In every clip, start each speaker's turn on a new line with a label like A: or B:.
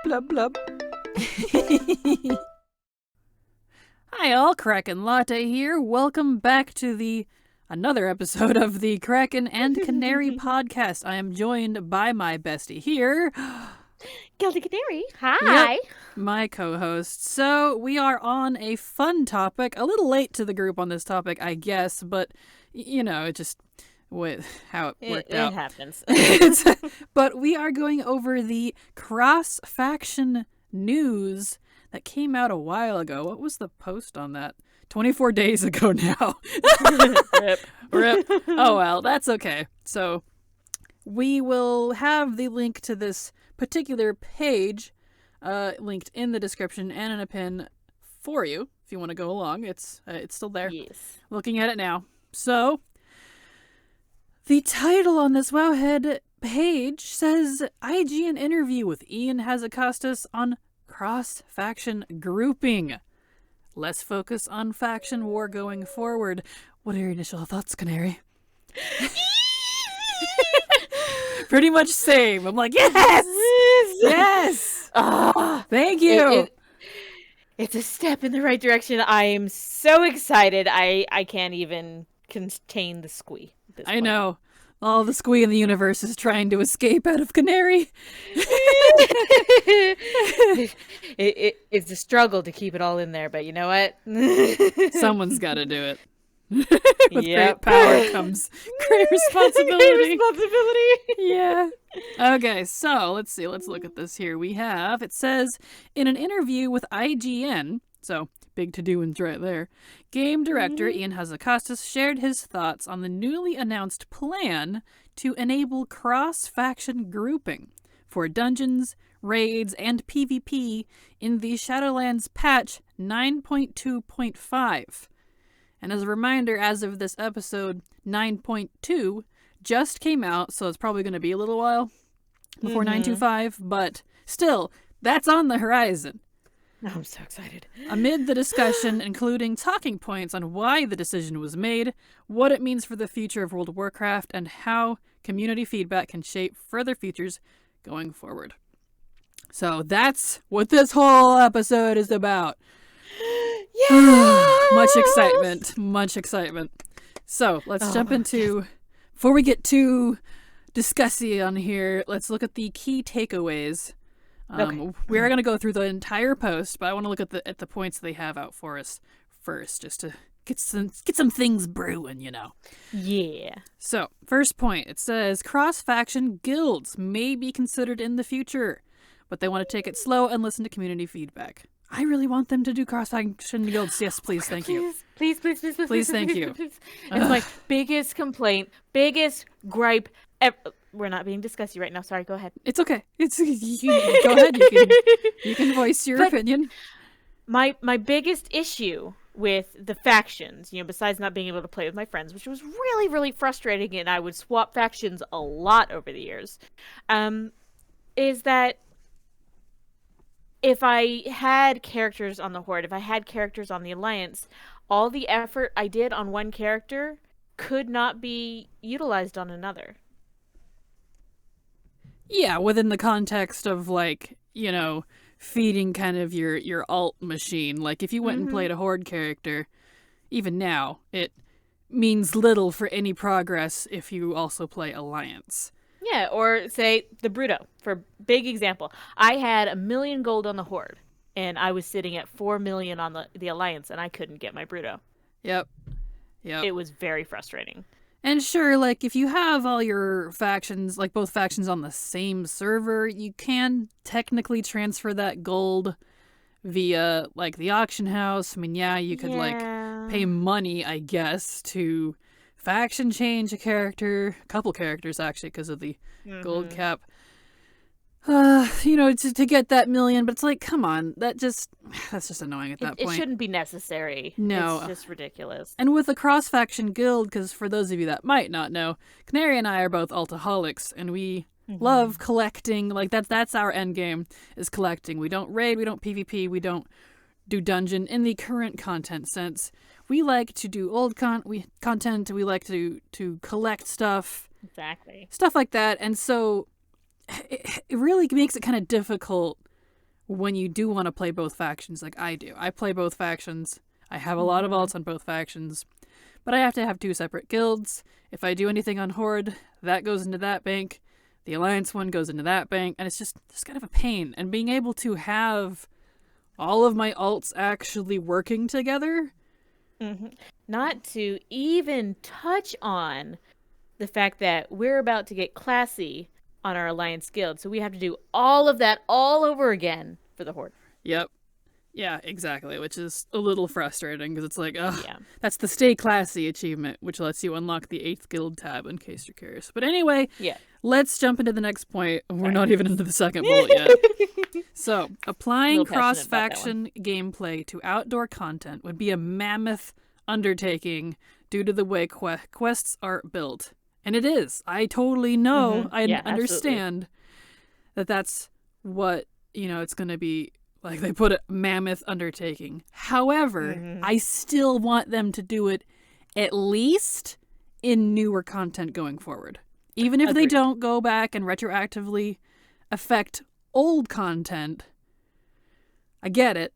A: Blub blub. Hi all, Kraken Latte here. Welcome back to another episode of the Kraken and Canary podcast. I am joined by my bestie here,
B: Guilty Canary. Hi.
A: Yep, my co-host. So we are on a fun topic. A little late to the group on this topic, I guess, but you know, it just with how it worked out.
B: It happens.
A: But we are going over the cross-faction news that came out a while ago. What was the post on that? 24 days ago now.
B: Rip.
A: Rip. Oh well, that's okay. So we will have the link to this particular page linked in the description and in a pin for you if you want to go along. It's still there.
B: Yes.
A: Looking at it now. So the title on this Wowhead page says IGN interview with Ian Hazzikostas on cross-faction grouping. Less focus on faction war going forward. What are your initial thoughts, Canary? Pretty much same. I'm like, yes! Yes! Thank you!
B: It's a step in the right direction. I am so excited. I can't even contain the squee. At this
A: I
B: point.
A: know. All the squee in the universe is trying to escape out of Canary.
B: It's a struggle to keep it all in there, but you know what?
A: Someone's got to do it. With great power comes great responsibility. Yeah. Okay, so let's see. Let's look at this here. It says, in an interview with IGN, so big to-doings right there, game director Ian Hazzikostas shared his thoughts on the newly announced plan to enable cross-faction grouping for dungeons, raids, and PvP in the Shadowlands patch 9.2.5. And as a reminder, as of this episode, 9.2 just came out, so it's probably going to be a little while before 9.2.5, but still, that's on the horizon.
B: Oh, I'm so excited.
A: Amid the discussion, including talking points on why the decision was made, what it means for the future of World of Warcraft, and how community feedback can shape further features going forward. So that's what this whole episode is about.
B: Yeah.
A: Much excitement. So let's jump into, before we get too discussy on here, let's look at the key takeaways.
B: Okay.
A: We are going to go through the entire post, but I want to look at the points they have out for us first, just to get some things brewing, you know.
B: Yeah.
A: So, first point, it says cross-faction guilds may be considered in the future, but they want to take it slow and listen to community feedback. I really want them to do cross-faction guilds. Yes, please, thank you.
B: Please,
A: thank you.
B: It's my biggest complaint, biggest gripe ever. We're not being discussy right now. Sorry, go ahead.
A: It's okay. Go ahead. You can voice your opinion.
B: My biggest issue with the factions, besides not being able to play with my friends, which was really, really frustrating, and I would swap factions a lot over the years, is that if I had characters on the Horde, if I had characters on the Alliance, all the effort I did on one character could not be utilized on another.
A: Yeah, within the context of, like, feeding kind of your alt machine. Like, if you went and played a Horde character, even now, it means little for any progress if you also play Alliance.
B: Yeah, or say the Bruto, for big example. I had 1 million gold on the Horde, and I was sitting at 4 million on the Alliance, and I couldn't get my Bruto.
A: Yep.
B: It was very frustrating.
A: And sure, like, if you have all your factions, like both factions on the same server, you can technically transfer that gold via, like, the auction house. I mean, yeah, you could, like, pay money, I guess, to faction change a character, a couple characters, actually, because of the gold cap. To get that 1 million, but it's like, come on, that's just annoying at that point.
B: It shouldn't be necessary.
A: No.
B: It's just ridiculous.
A: And with a cross-faction guild, because for those of you that might not know, Canary and I are both altaholics, and we love collecting. Like, that's our end game, is collecting. We don't raid, we don't PvP, we don't do dungeon in the current content sense. We like to do old content, we like to collect stuff.
B: Exactly.
A: Stuff like that, and so it really makes it kind of difficult when you do want to play both factions, like I do. I play both factions. I have a lot of alts on both factions, but I have to have 2 separate guilds. If I do anything on Horde, that goes into that bank. The Alliance one goes into that bank, and it's just kind of a pain. And being able to have all of my alts actually working together.
B: Not to even touch on the fact that we're about to get classy on our Alliance guild, so we have to do all of that all over again for the Horde.
A: Yep. Yeah, exactly, which is a little frustrating because it's like,
B: Yeah.
A: that's the Stay Classy achievement, which lets you unlock the 8th guild tab in case you're curious. But anyway, let's jump into the next point. We're not even into the second bullet yet. So, applying cross-faction gameplay to outdoor content would be a mammoth undertaking due to the way quests are built. And it is. I totally know. I understand that that's what, it's going to be. Like, they put a mammoth undertaking. However, I still want them to do it at least in newer content going forward. Even if they don't go back and retroactively affect old content, I get it.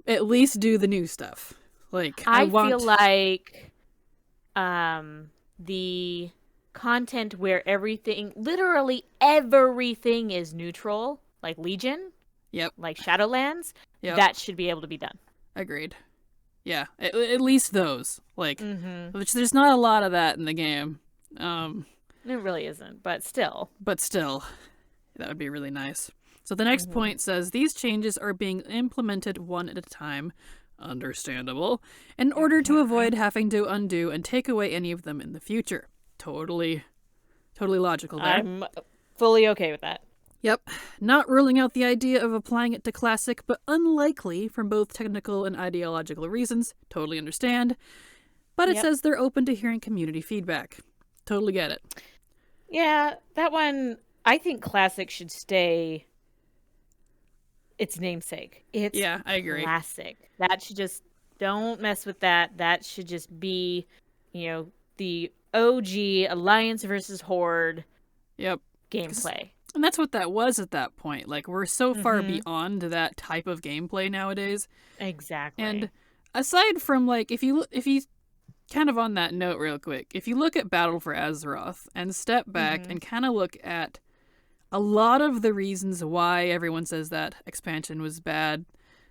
A: At least do the new stuff. Like, I feel
B: like the content where literally everything is neutral, like Legion, like Shadowlands, that should be able to be done.
A: Agreed. Yeah, at least those. Like, which there's not a lot of that in the game.
B: It really isn't, but still.
A: That would be really nice. So the next point says, these changes are being implemented one at a time, understandable, in order to avoid having to undo and take away any of them in the future. Totally logical there.
B: I'm fully okay with that.
A: Yep. Not ruling out the idea of applying it to Classic, but unlikely from both technical and ideological reasons. Totally understand. But it says they're open to hearing community feedback. Totally get it.
B: Yeah, that one, I think Classic should stay its namesake. It's
A: I agree.
B: Classic. That should just, don't mess with that. That should just be, the OG Alliance versus Horde gameplay.
A: And that's what that was at that point. Like, we're so far beyond that type of gameplay nowadays.
B: Exactly.
A: And aside from, like, if you kind of on that note real quick, if you look at Battle for Azeroth and step back and kind of look at a lot of the reasons why everyone says that expansion was bad,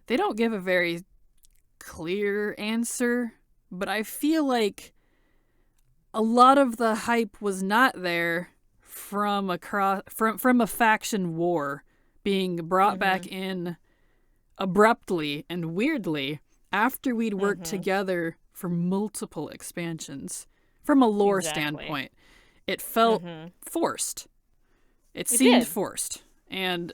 A: they don't give a very clear answer, but I feel like a lot of the hype was not there from a faction war being brought back in abruptly and weirdly after we'd worked together for multiple expansions. From a lore standpoint, it felt forced. It seemed forced. And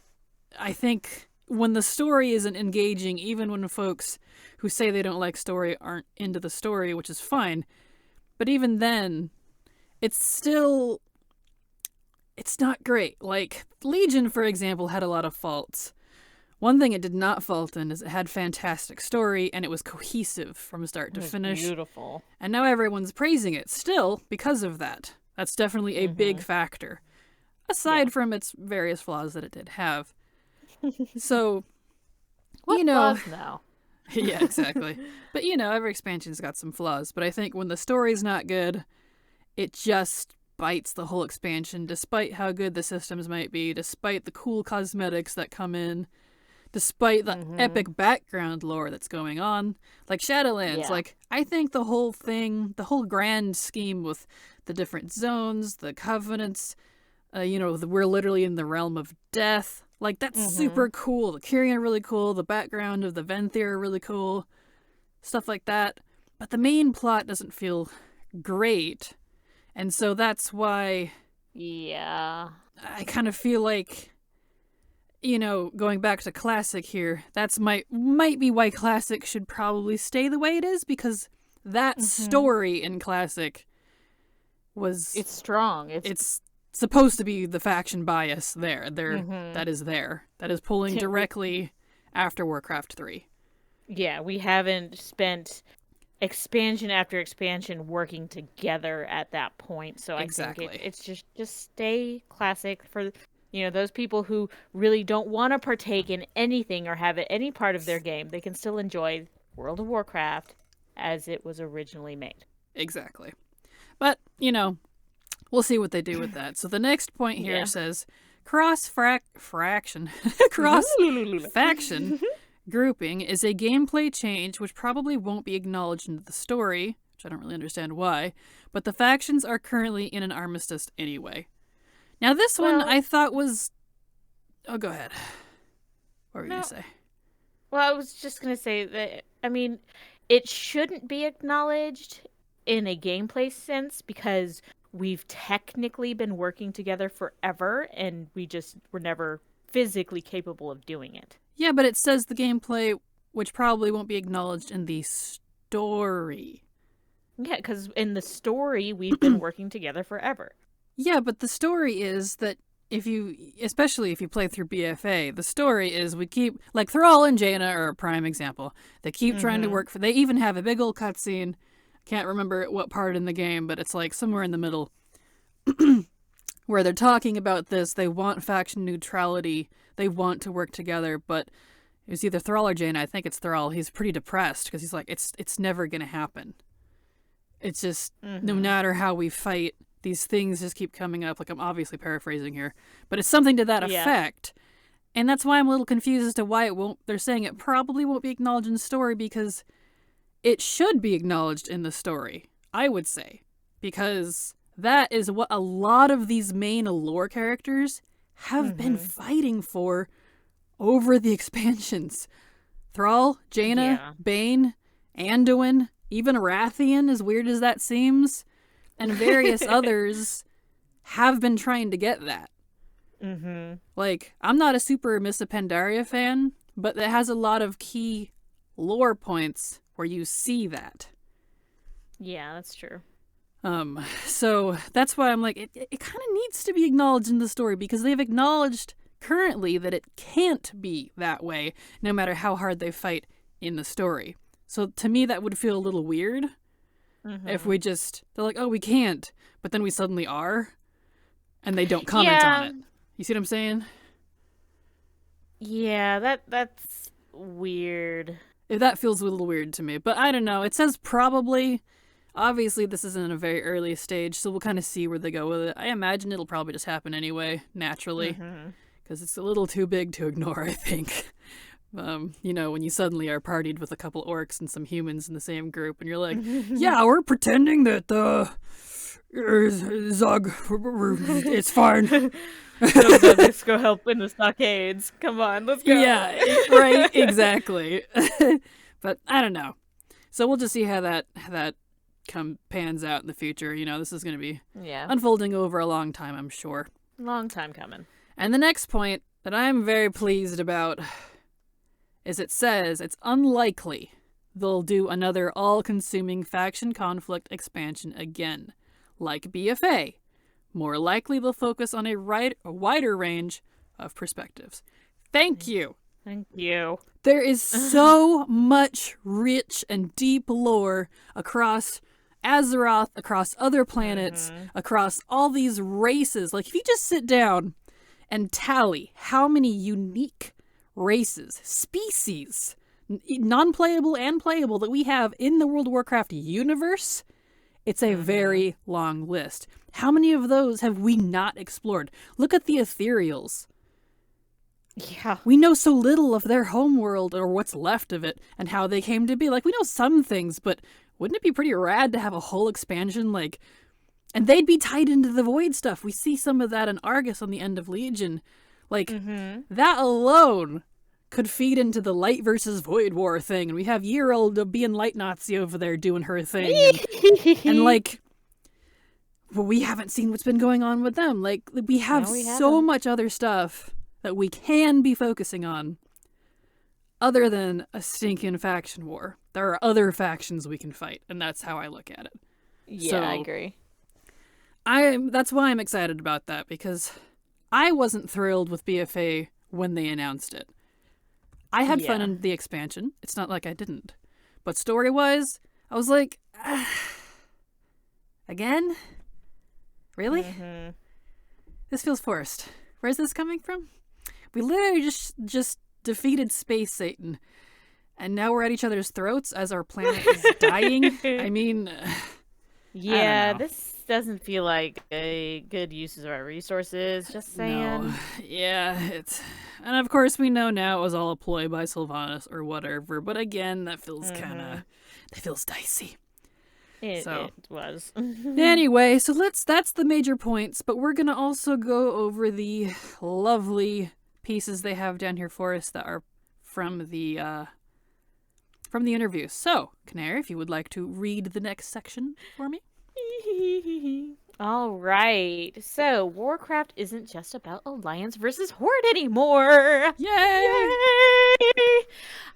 A: I think when the story isn't engaging, even when folks who say they don't like story aren't into the story, which is fine, but even then, it's not great. Like, Legion, for example, had a lot of faults. One thing it did not fault in is it had fantastic story, and it was cohesive from start to finish.
B: Beautiful.
A: And now everyone's praising it still because of that. That's definitely a big factor. Aside from its various flaws that it did have. So,
B: what flaws now?
A: Yeah, exactly. But, every expansion's got some flaws. But I think when the story's not good, it just bites the whole expansion, despite how good the systems might be, despite the cool cosmetics that come in, despite the epic background lore that's going on. Like Shadowlands, like, I think the whole thing, the whole grand scheme with the different zones, the covenants, we're literally in the realm of death. Like, that's super cool. The Kyrian are really cool. The background of the Venthyr are really cool. Stuff like that. But the main plot doesn't feel great. And so that's why...
B: Yeah.
A: I kind of feel like, going back to Classic here, that's might be why Classic should probably stay the way it is, because that story in Classic was...
B: It's strong.
A: It's supposed to be the faction bias there. That is there. That is pulling directly after Warcraft 3.
B: Yeah, we haven't spent expansion after expansion working together at that point. So I think it's just stay Classic for, Those people who really don't want to partake in anything or have it any part of their game, they can still enjoy World of Warcraft as it was originally made.
A: Exactly. But, we'll see what they do with that. So the next point here says cross-faction grouping is a gameplay change which probably won't be acknowledged into the story, which I don't really understand why, but the factions are currently in an armistice anyway. Now this one I thought was... Oh, go ahead. What were you going to say?
B: Well, I was just going to say that, it shouldn't be acknowledged in a gameplay sense because we've technically been working together forever and we just were never physically capable of doing it.
A: Yeah, but it says the gameplay, which probably won't be acknowledged in the story.
B: Yeah, because in the story, we've been working together forever.
A: Yeah, but the story is that especially if you play through BFA, the story is we keep, like Thrall and Jaina are a prime example. They keep trying to work they even have a big old cutscene. Can't remember what part in the game, but it's like somewhere in the middle where they're talking about this. They want faction neutrality. They want to work together, but it was either Thrall or Jaina. I think it's Thrall. He's pretty depressed because he's like, it's never going to happen. It's just, no matter how we fight, these things just keep coming up. Like, I'm obviously paraphrasing here, but it's something to that effect. And that's why I'm a little confused as to why they're saying it probably won't be acknowledged in the story, because it should be acknowledged in the story, I would say. Because that is what a lot of these main lore characters have been fighting for over the expansions. Thrall, Jaina, Bane, Anduin, even Rathian, as weird as that seems, and various others have been trying to get that. Like, I'm not a super Miss Pandaria fan, but it has a lot of key lore points where you see that.
B: Yeah, that's true.
A: So that's why I'm like, it kind of needs to be acknowledged in the story, because they've acknowledged currently that it can't be that way, no matter how hard they fight in the story. So to me, that would feel a little weird if they're like, oh, we can't, but then we suddenly are, and they don't comment on it. You see what I'm saying?
B: Yeah, that's weird.
A: If that feels a little weird to me, but I don't know. It says probably. Obviously, this is in a very early stage, so we'll kind of see where they go with it. I imagine it'll probably just happen anyway, naturally, because it's a little too big to ignore, I think. When you suddenly are partied with a couple orcs and some humans in the same group, and you're like, yeah, we're pretending that, Zug, it's fine.
B: Let's go help in the stockades. Come on, let's go.
A: Yeah, right, exactly. But I don't know. So we'll just see how that pans out in the future. This is going to be unfolding over a long time, I'm sure.
B: Long time coming.
A: And the next point that I'm very pleased about is it says it's unlikely they'll do another all-consuming faction conflict expansion again. Like BFA, more likely they'll focus on a wider range of perspectives. Thank you.
B: Thank you.
A: There is so much rich and deep lore across Azeroth, across other planets, across all these races. Like, if you just sit down and tally how many unique races, species, non-playable and playable, that we have in the World of Warcraft universe, it's a very long list. How many of those have we not explored? Look at the Ethereals.
B: Yeah.
A: We know so little of their homeworld, or what's left of it, and how they came to be. Like, we know some things, but wouldn't it be pretty rad to have a whole expansion, like... And they'd be tied into the Void stuff. We see some of that in Argus on the end of Legion. Like, that alone could feed into the Light versus Void War thing, and we have Year-Old being Light Nazi over there doing her thing. And like... Well, we haven't seen what's been going on with them. Like, we have so much other stuff that we can be focusing on other than a stinking faction war. There are other factions we can fight, and that's how I look at it.
B: Yeah,
A: so,
B: I agree.
A: That's why I'm excited about that, because I wasn't thrilled with BFA when they announced it. I had fun in the expansion. It's not like I didn't. But story-wise, I was like, again? Really? This feels forced. Where's this coming from? We literally just defeated Space Satan, and now we're at each other's throats as our planet is dying. I mean,
B: yeah,
A: I don't know.
B: this doesn't feel like a good use of our resources. Just saying.
A: No, yeah, it's, and of course we know now it was all a ploy by Sylvanas or whatever. But again, that feels that feels dicey.
B: It was.
A: Anyway, so that's the major points, but we're gonna also go over the lovely pieces they have down here for us that are from the interview. So, Canary, if you would like to read the next section for me.
B: All right. So, Warcraft isn't just about Alliance versus Horde anymore.
A: Yay!
B: Yay!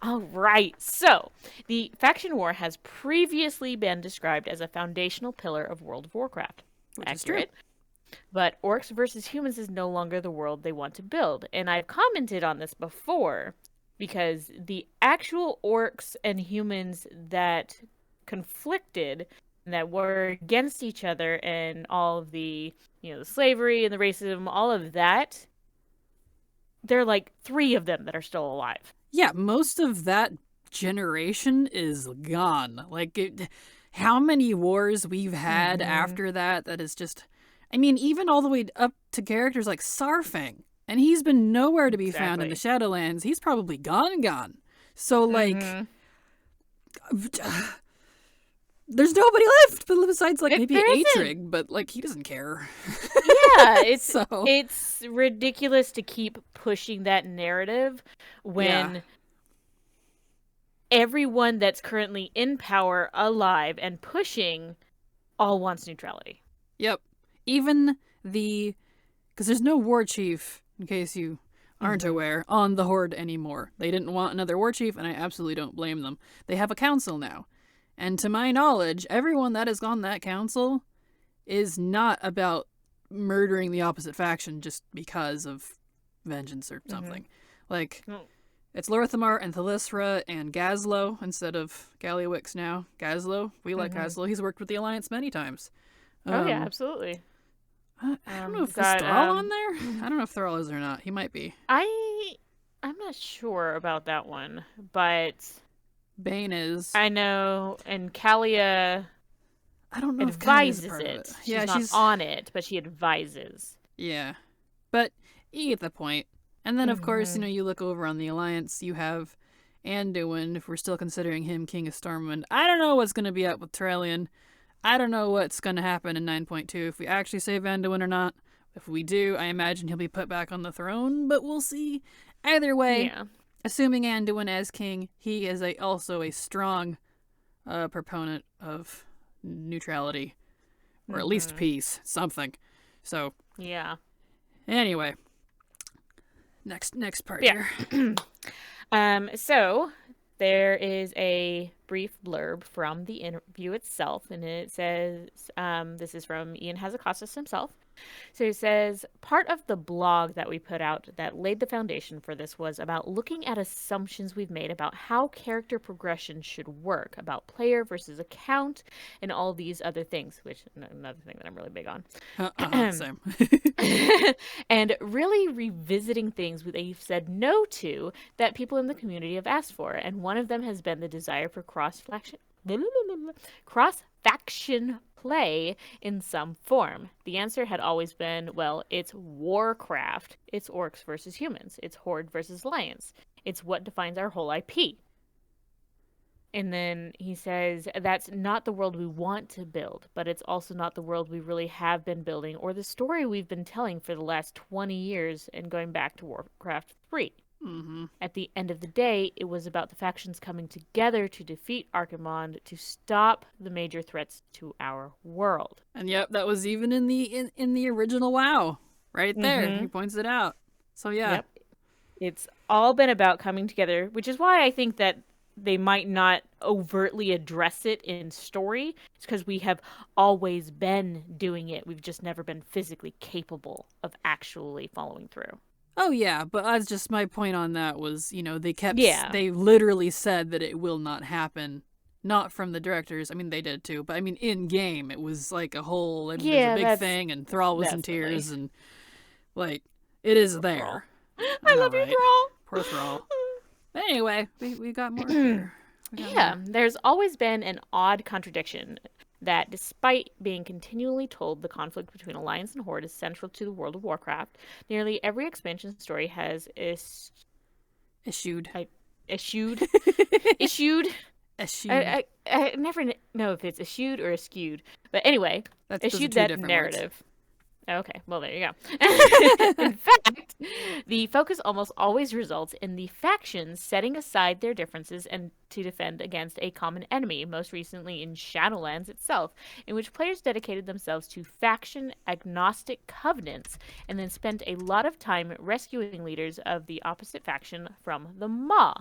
B: All right. So, the faction war has previously been described as a foundational pillar of World of Warcraft.
A: Which
B: Accurate.
A: is true.
B: But orcs versus humans is no longer the world they want to build. And I've commented on this before because the actual orcs and humans that conflicted, that were against each other, and all of the, the slavery and the racism, all of that, there are like 3 of them that are still alive.
A: Yeah, most of that generation is gone. Like, how many wars we've had after that is just, I mean, even all the way up to characters like Sarfang, and he's been nowhere to be found in the Shadowlands. He's probably gone. So, like, there's nobody left besides, like, maybe Atrig, but, like, he doesn't care.
B: Yeah, it's
A: So.
B: It's ridiculous to keep pushing that narrative when everyone that's currently in power, alive, and pushing all wants neutrality.
A: Yep. Even because there's no war chief, in case you aren't aware, on the Horde anymore. They didn't want another war chief, and I absolutely don't blame them. They have a council now. And to my knowledge, everyone that is on that council is not about murdering the opposite faction just because of vengeance or something. Like, it's Lorthamar and Thalyssra and Gazlo instead of Gallywix now. Gazlo, we like Gazlo. He's worked with the Alliance many times.
B: Oh, yeah, absolutely.
A: I don't know if is Thrall on there. I don't know if Thrall is or not. He might be.
B: I'm not sure about that one, but
A: Bane is.
B: I know, and Kalia
A: I don't know
B: advises
A: if
B: it.
A: Yeah,
B: she's not on it, but she advises.
A: Yeah, but you get the point. And then, of course, you look over on the Alliance. You have Anduin, if we're still considering him King of Stormwind. I don't know what's going to be up with Tyrellian. I don't know what's going to happen in 9.2, if we actually save Anduin or not. If we do, I imagine he'll be put back on the throne, but we'll see. Either way, assuming Anduin as king, he is also a strong proponent of neutrality, or at least peace, something. So,
B: yeah.
A: Anyway, next part here.
B: So there is a brief blurb from the interview itself, and it says, this is from Ian Hazakostas himself. So he says, part of the blog that we put out that laid the foundation for this was about looking at assumptions we've made about how character progression should work, about player versus account, and all these other things, which another thing that I'm really big on.
A: Same.
B: And really revisiting things they've said no to that people in the community have asked for. And one of them has been the desire for cross-faction play in some form. The answer had always been, well, it's Warcraft. It's orcs versus humans. It's Horde versus Alliance. It's what defines our whole IP. And then he says, that's not the world we want to build, but it's also not the world we really have been building or the story we've been telling for the last 20 years and going back to Warcraft 3. At the end of the day, it was about the factions coming together to defeat Archimonde to stop the major threats to our world.
A: And yep, that was even in the original WoW, right there. He points it out. So yeah,
B: yep. It's all been about coming together, which is why I think that they might not overtly address it in story. It's because we have always been doing it. We've just never been physically capable of actually following through.
A: Oh, yeah, but that's just my point on that was, they literally said that it will not happen. Not from the directors. I mean, they did too, but I mean, in game, it was like a whole, it was a big thing, and Thrall was in tears, and like, It is there.
B: I love you, Thrall.
A: Poor Thrall. But anyway, we got more here.
B: There's always been an odd contradiction that despite being continually told the conflict between Alliance and Horde is central to the world of Warcraft, nearly every expansion story has issued. I never know if it's eschewed or eschewed. But anyway, eschewed that narrative. Words. Okay, well, there you go. In fact, the focus almost always results in the factions setting aside their differences and to defend against a common enemy, most recently in Shadowlands itself, in which players dedicated themselves to faction-agnostic covenants and then spent a lot of time rescuing leaders of the opposite faction from the Maw.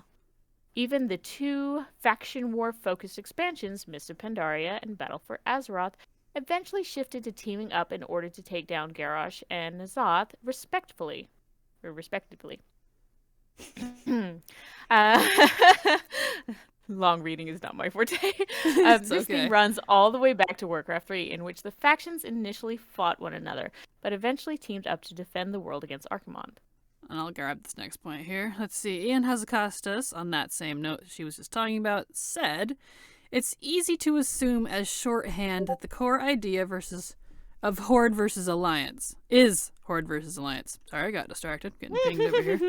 B: Even the two faction war-focused expansions, Mist of Pandaria and Battle for Azeroth, eventually shifted to teaming up in order to take down Garrosh and N'Zoth respectively. Long reading is not my forte. This thing runs all the way back to Warcraft 3, in which the factions initially fought one another, but eventually teamed up to defend the world against Archimonde.
A: And I'll grab this next point here. Let's see. Ian Hazacostas, on that same note she was just talking about, said, "It's easy to assume as shorthand that the core idea of Horde versus Alliance is Horde versus Alliance." Sorry, I got distracted. Getting pinged over here.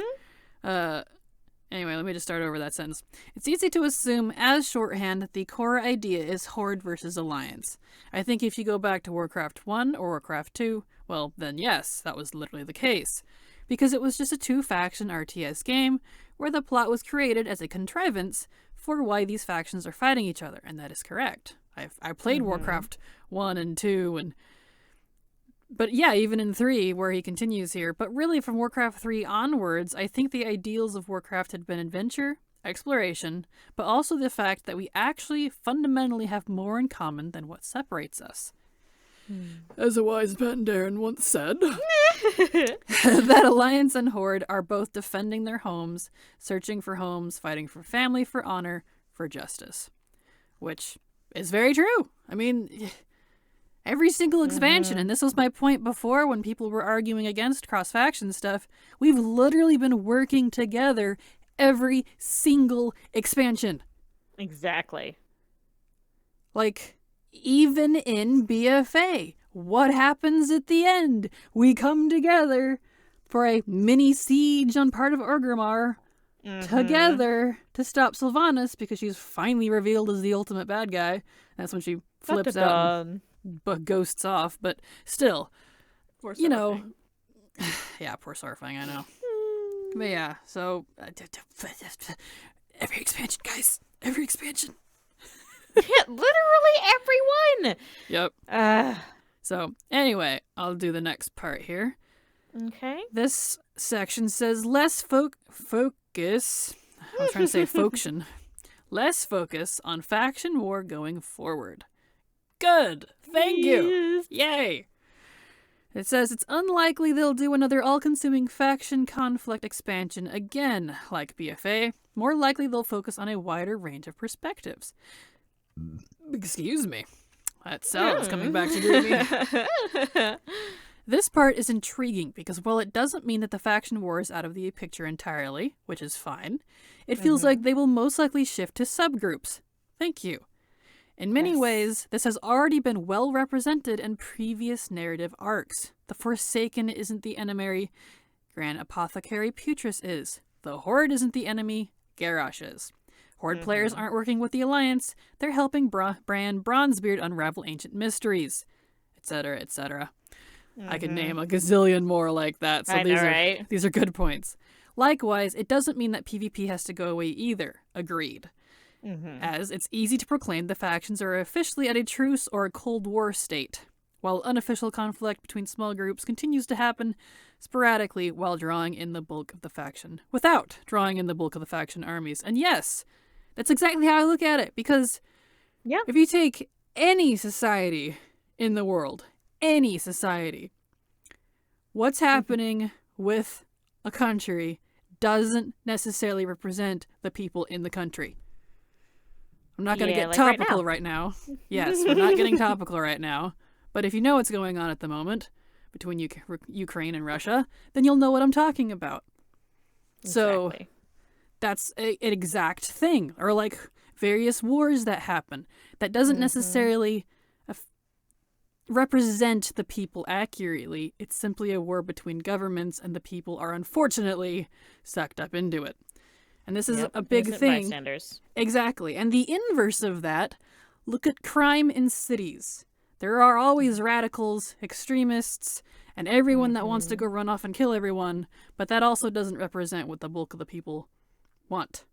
A: Anyway, let me just start over that sentence. "It's easy to assume as shorthand that the core idea is Horde versus Alliance. I think if you go back to Warcraft 1 or Warcraft 2, well, then yes, that was literally the case. Because it was just a two-faction RTS game where the plot was created as a contrivance for why these factions are fighting each other, and that is correct. I played Warcraft 1 and 2, but yeah, even in 3, where he continues here. But really, from Warcraft 3 onwards, I think the ideals of Warcraft had been adventure, exploration, but also the fact that we actually fundamentally have more in common than what separates us. As a wise Pandaren once said, that Alliance and Horde are both defending their homes, searching for homes, fighting for family, for honor, for justice." Which is very true. I mean, every single expansion, and this was my point before when people were arguing against cross-faction stuff, we've literally been working together every single expansion.
B: Exactly.
A: Like, even in BFA, what happens at the end? We come together for a mini siege on part of Orgrimmar together to stop Sylvanas because she's finally revealed as the ultimate bad guy. That's when she flips out and ghosts off, but still, poor you know, yeah, poor Sarfang, I know. But yeah, so every expansion, guys, every expansion.
B: Yeah, literally everyone.
A: Yep. So anyway, I'll do the next part here.
B: Okay.
A: This section says less focus. I was trying to say faction. Less focus on faction war going forward. Good. Thank you. Yay. It says it's unlikely they'll do another all-consuming faction conflict expansion again, like BFA. More likely they'll focus on a wider range of perspectives. Excuse me. That salad is coming back to greet me. This part is intriguing because while it doesn't mean that the faction war is out of the picture entirely, which is fine, it feels like they will most likely shift to subgroups. Thank you. In many ways, this has already been well represented in previous narrative arcs. The Forsaken isn't the enemy, Grand Apothecary Putris is. The Horde isn't the enemy, Garrosh is. Horde players aren't working with the Alliance, they're helping Bran Bronzebeard unravel ancient mysteries, etc., etc. I could name a gazillion more like that, so these are good points. Likewise, it doesn't mean that PvP has to go away either. Agreed. As it's easy to proclaim the factions are officially at a truce or a Cold War state, while unofficial conflict between small groups continues to happen sporadically while drawing in the bulk of the faction, without drawing in the bulk of the faction armies. And yes, that's exactly how I look at it, because if you take any society in the world, any society, what's happening with a country doesn't necessarily represent the people in the country. I'm not going to get topical right now. Yes, we're not getting topical right now. But if you know what's going on at the moment, between Ukraine and Russia, then you'll know what I'm talking about. So that's an exact thing. Or like various wars that happen. That doesn't necessarily represent the people accurately. It's simply a war between governments, and the people are unfortunately sucked up into it. And this is a big thing.
B: Bystanders.
A: Exactly. And the inverse of that, look at crime in cities. There are always radicals, extremists, and everyone that wants to go run off and kill everyone, but that also doesn't represent what the bulk of the people want.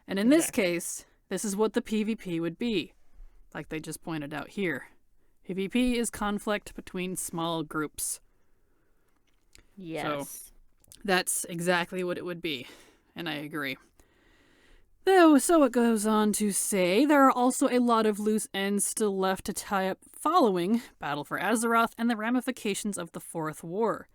A: And in this case, this is what the PvP would be, like they just pointed out here. PvP is conflict between small groups.
B: Yes.
A: So that's exactly what it would be, and I agree. Though, so it goes on to say, there are also a lot of loose ends still left to tie up following Battle for Azeroth and the ramifications of the Fourth War.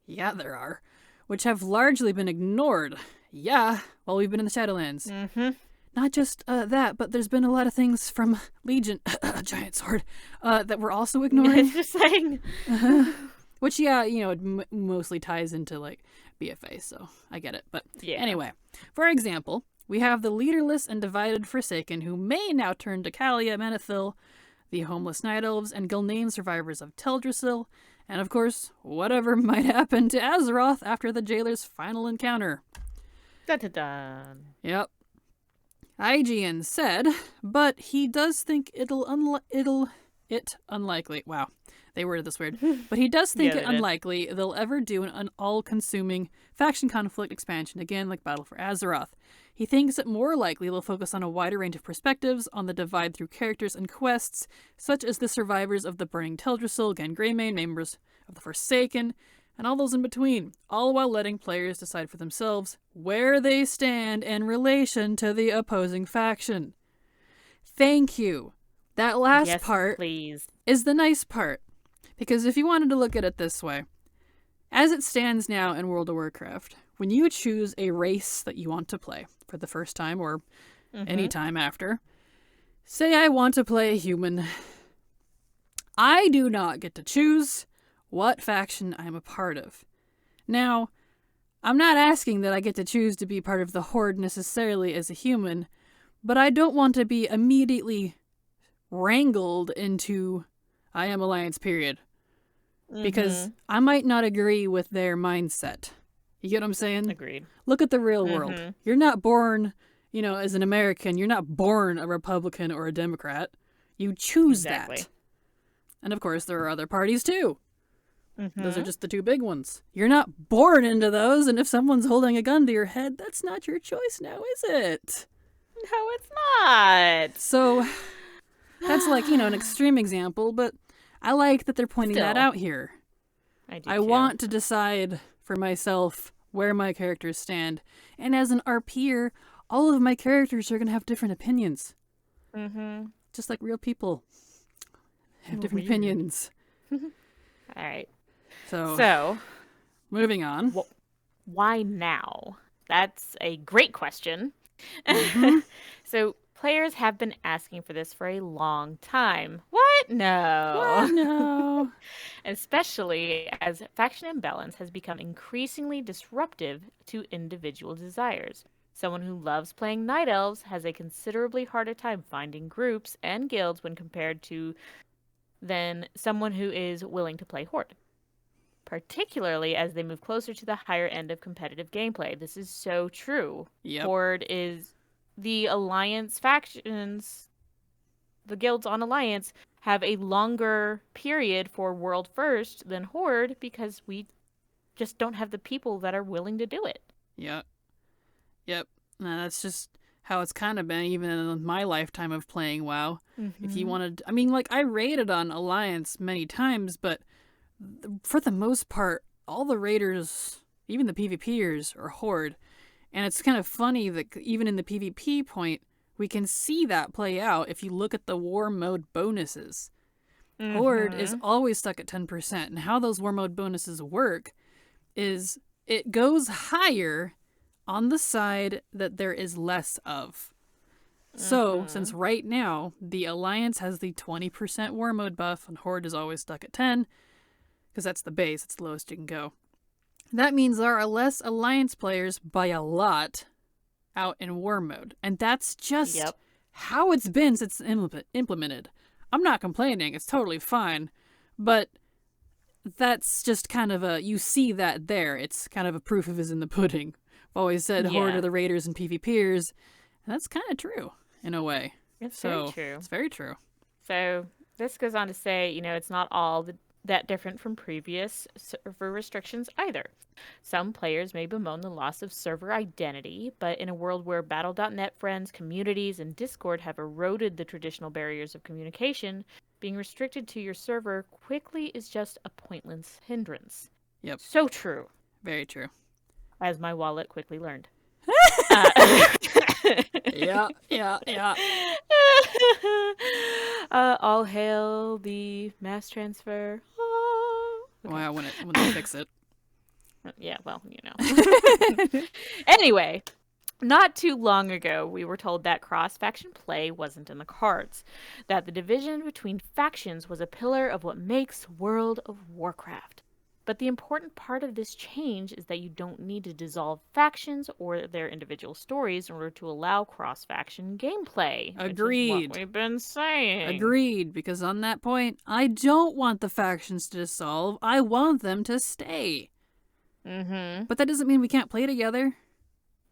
A: Yeah, there are. Which have largely been ignored. Yeah, while we've been in the Shadowlands. Not just that, but there's been a lot of things from Legion, giant sword, that we're also ignoring.
B: Just saying.
A: Which, yeah, you know, it mostly ties into, like, BFA, so I get it. But anyway, for example, we have the leaderless and divided Forsaken, who may now turn to Kalia, Manethil, the homeless Night Elves, and Gilnean survivors of Teldrassil, and of course, whatever might happen to Azeroth after the Jailer's final encounter.
B: Dun-dun-dun.
A: Yep. IGN said, but he does think it unlikely. Wow, they worded this weird. But he does think it unlikely they'll ever do an all-consuming faction conflict expansion again like Battle for Azeroth. He thinks it more likely they'll focus on a wider range of perspectives on the divide through characters and quests, such as the survivors of the Burning Teldrassil, Greymane, members of the Forsaken, and all those in between, all while letting players decide for themselves where they stand in relation to the opposing faction. Thank you. That last part is the nice part. Because if you wanted to look at it this way, as it stands now in World of Warcraft, when you choose a race that you want to play for the first time or any time after, say I want to play a human, I do not get to choose what faction I'm a part of. Now, I'm not asking that I get to choose to be part of the Horde necessarily as a human, but I don't want to be immediately wrangled into I am Alliance, period. Because I might not agree with their mindset. You get what I'm saying?
B: Agreed.
A: Look at the real world. You're not born, you know, as an American, you're not born a Republican or a Democrat. You choose that. And of course, there are other parties too. Those are just the two big ones. You're not born into those, and if someone's holding a gun to your head, that's not your choice now, is it?
B: No, it's not.
A: So, that's like, you know, an extreme example, but I like that they're pointing that out here. I want to decide for myself where my characters stand. And as an RPer, all of my characters are going to have different opinions. Just like real people have different opinions.
B: All right.
A: So, moving on.
B: Why now? That's a great question. So, players have been asking for this for a long time. What? No.
A: What? No.
B: Especially as faction imbalance has become increasingly disruptive to individual desires. Someone who loves playing Night Elves has a considerably harder time finding groups and guilds when compared to than someone who is willing to play Horde. Particularly as they move closer to the higher end of competitive gameplay. This is so true. Horde is the Alliance factions, the guilds on Alliance, have a longer period for World First than Horde because we just don't have the people that are willing to do it.
A: Yep. No, that's just how it's kind of been even in my lifetime of playing WoW. If you wanted, I mean, like, I raided on Alliance many times, but for the most part, all the raiders, even the PvPers, are Horde. And it's kind of funny that even in the PvP point, we can see that play out if you look at the war mode bonuses. Horde is always stuck at 10%. And how those war mode bonuses work is it goes higher on the side that there is less of. So, since right now, the Alliance has the 20% war mode buff and Horde is always stuck at 10, because that's the base. It's the lowest you can go. That means there are less Alliance players by a lot out in war mode. And that's just how it's been since it's implemented. I'm not complaining. It's totally fine. But that's just kind of you see that there. It's kind of a proof of is in the pudding. I've always said Horde are the raiders and PvPers. And that's kind of true in a way.
B: It's very true.
A: It's very true.
B: So this goes on to say, it's not all that different from previous server restrictions either. Some players may bemoan the loss of server identity, but in a world where Battle.net friends, communities, and Discord have eroded the traditional barriers of communication, being restricted to your server quickly is just a pointless hindrance.
A: Yep.
B: So true.
A: Very true.
B: As my wallet quickly learned.
A: Yeah.
B: All hail the mass transfer.
A: Okay. Wow, when they fix it.
B: Yeah, well, Anyway, not too long ago, we were told that cross-faction play wasn't in the cards, that the division between factions was a pillar of what makes World of Warcraft. But the important part of this change is that you don't need to dissolve factions or their individual stories in order to allow cross-faction gameplay.
A: Agreed.
B: Which is what we've been saying.
A: Agreed, because on that point, I don't want the factions to dissolve. I want them to stay.
B: Mm-hmm.
A: But that doesn't mean we can't play together.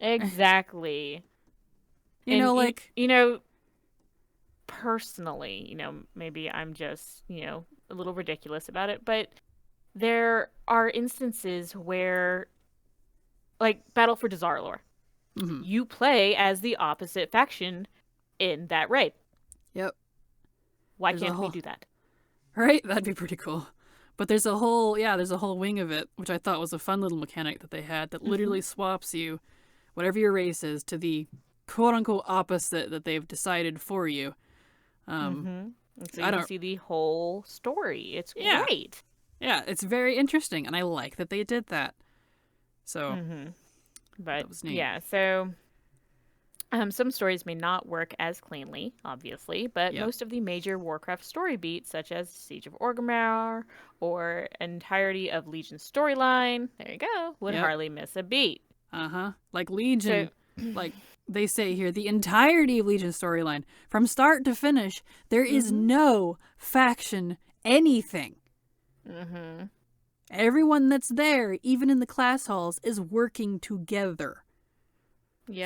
B: Exactly. Personally, maybe I'm just, a little ridiculous about it, but there are instances where, like Battle for Dazar'alor, you play as the opposite faction in that raid.
A: Yep.
B: Why can't we do that?
A: Right? That'd be pretty cool. But there's a whole wing of it, which I thought was a fun little mechanic that they had that literally swaps you, whatever your race is, to the quote-unquote opposite that they've decided for you.
B: So you can see the whole story. It's great.
A: Yeah, it's very interesting, and I like that they did that. So,
B: but
A: that was neat.
B: Yeah, so some stories may not work as cleanly, obviously, but most of the major Warcraft story beats, such as Siege of Orgrimmar or entirety of Legion's storyline, there you go, would hardly miss a beat.
A: Like Legion, like they say here, the entirety of Legion's storyline, from start to finish, there is no faction anything. Everyone that's there, even in the class halls, is working together.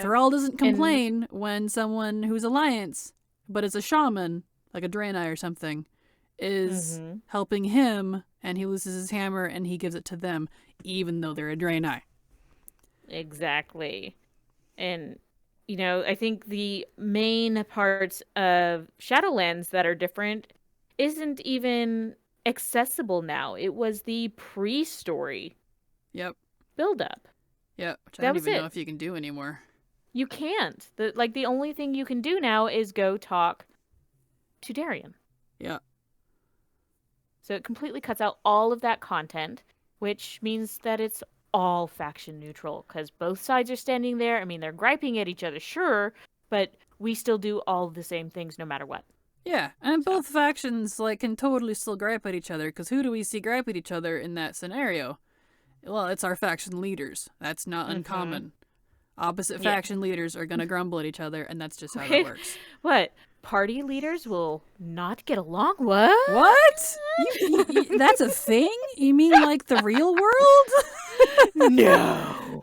A: Thrall doesn't complain when someone who's Alliance, but is a shaman, like a Draenei or something, is helping him, and he loses his hammer, and he gives it to them, even though they're a Draenei.
B: Exactly. And, I think the main parts of Shadowlands that are different isn't even accessible now. It was the pre-story build-up.
A: Yep, which I don't even know if you can do anymore.
B: You can't. The only thing you can do now is go talk to Darian.
A: Yeah.
B: So it completely cuts out all of that content, which means that it's all faction neutral, because both sides are standing there. I mean, they're griping at each other, sure, but we still do all the same things no matter what.
A: Yeah, and both factions can totally still gripe at each other, because who do we see gripe at each other in that scenario? Well, it's our faction leaders. That's not uncommon. Opposite faction leaders are going to grumble at each other, and that's just how that works.
B: What? Party leaders will not get along? What?
A: What? That's a thing? You mean like the real world?
B: No.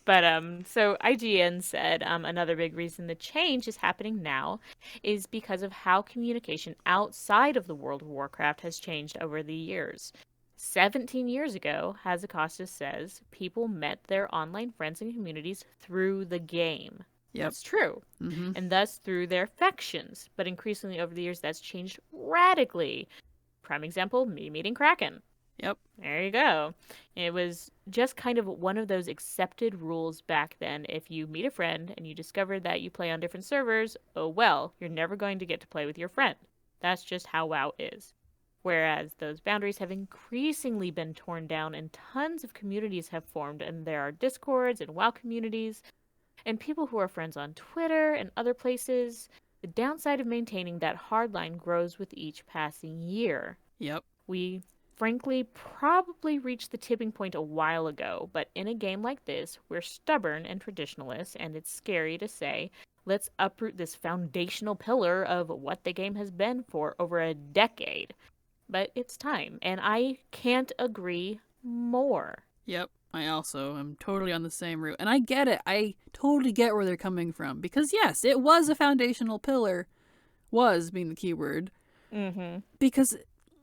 B: But so IGN said another big reason the change is happening now is because of how communication outside of the World of Warcraft has changed over the years. 17 years ago, Hazacostas says, people met their online friends and communities through the game. Yep. That's true. And thus through their factions. But increasingly over the years, that's changed radically. Prime example, me meeting Kraken.
A: Yep.
B: There you go. It was just kind of one of those accepted rules back then. If you meet a friend and you discover that you play on different servers, oh well, you're never going to get to play with your friend. That's just how WoW is. Whereas those boundaries have increasingly been torn down and tons of communities have formed, and there are Discords and WoW communities and people who are friends on Twitter and other places. The downside of maintaining that hard line grows with each passing year.
A: Yep.
B: We frankly probably reached the tipping point a while ago, but in a game like this, we're stubborn and traditionalists, and it's scary to say, let's uproot this foundational pillar of what the game has been for over a decade. But it's time, and I can't agree more.
A: Yep. I also am totally on the same route. And I get it. I totally get where they're coming from. Because, yes, it was a foundational pillar. Was being the key word.
B: Mm-hmm.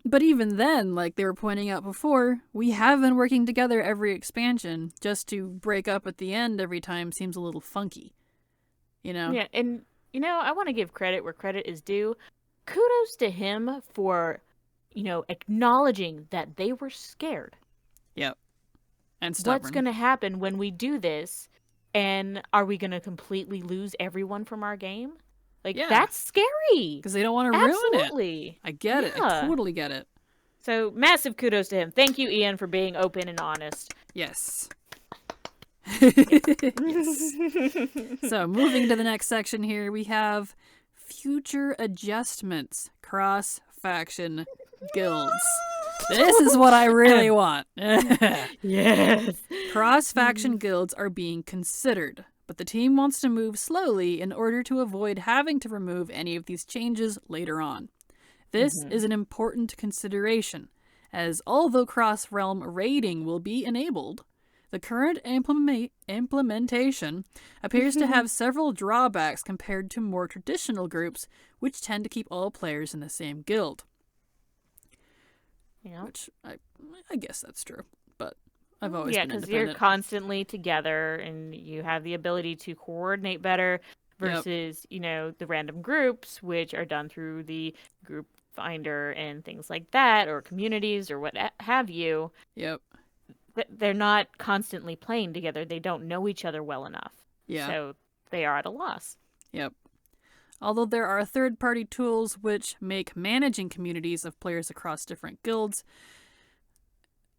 A: But even then, like they were pointing out before, we have been working together every expansion. Just to break up at the end every time seems a little funky. You know?
B: Yeah, and, I want to give credit where credit is due. Kudos to him for, acknowledging that they were scared.
A: Yep. And stubborn.
B: What's going to happen when we do this? And are we going to completely lose everyone from our game? Like, that's scary.
A: Because they don't want to ruin it.
B: Absolutely.
A: I get it. I totally get it.
B: So, massive kudos to him. Thank you, Ian, for being open and honest.
A: Yes. Yes. So, moving to the next section here, we have future adjustments, cross-faction guilds. This is what I really want.
B: Yes.
A: Cross-faction guilds are being considered, but the team wants to move slowly in order to avoid having to remove any of these changes later on. This is an important consideration, as although cross-realm raiding will be enabled, the current implementation appears to have several drawbacks compared to more traditional groups, which tend to keep all players in the same guild.
B: Yeah.
A: Which, I guess that's true, but I've always been independent.
B: Yeah, because you're constantly together, and you have the ability to coordinate better versus, the random groups, which are done through the group finder and things like that, or communities, or what have you.
A: Yep.
B: They're not constantly playing together. They don't know each other well enough.
A: Yeah.
B: So they are at a loss.
A: Yep. Although there are third-party tools which make managing communities of players across different guilds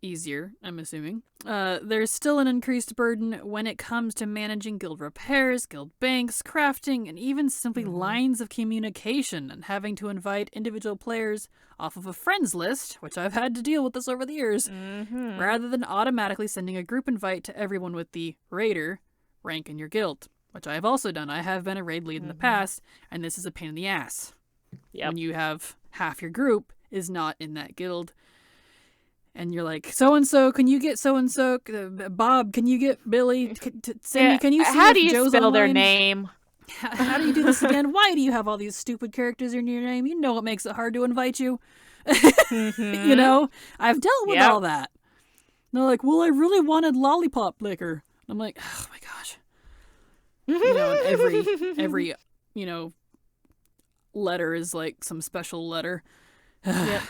A: easier, I'm assuming, there's still an increased burden when it comes to managing guild repairs, guild banks, crafting, and even simply lines of communication, and having to invite individual players off of a friends list, which I've had to deal with this over the years, rather than automatically sending a group invite to everyone with the raider rank in your guild, which I have also done. I have been a raid lead in the past, and this is a pain in the ass.
B: Yep.
A: When you have half your group is not in that guild. And you're like, so-and-so, can you get so-and-so? Bob, can you get Billy? Sammy, can you see
B: how do you
A: Joe's
B: spell
A: online?
B: their name?
A: How do you do this again? Why do you have all these stupid characters in your name? You know what makes it hard to invite you. You know? I've dealt with all that. And they're like, well, I really wanted lollipop liquor. I'm like, oh my gosh. Every letter is like some special letter.
B: Yep.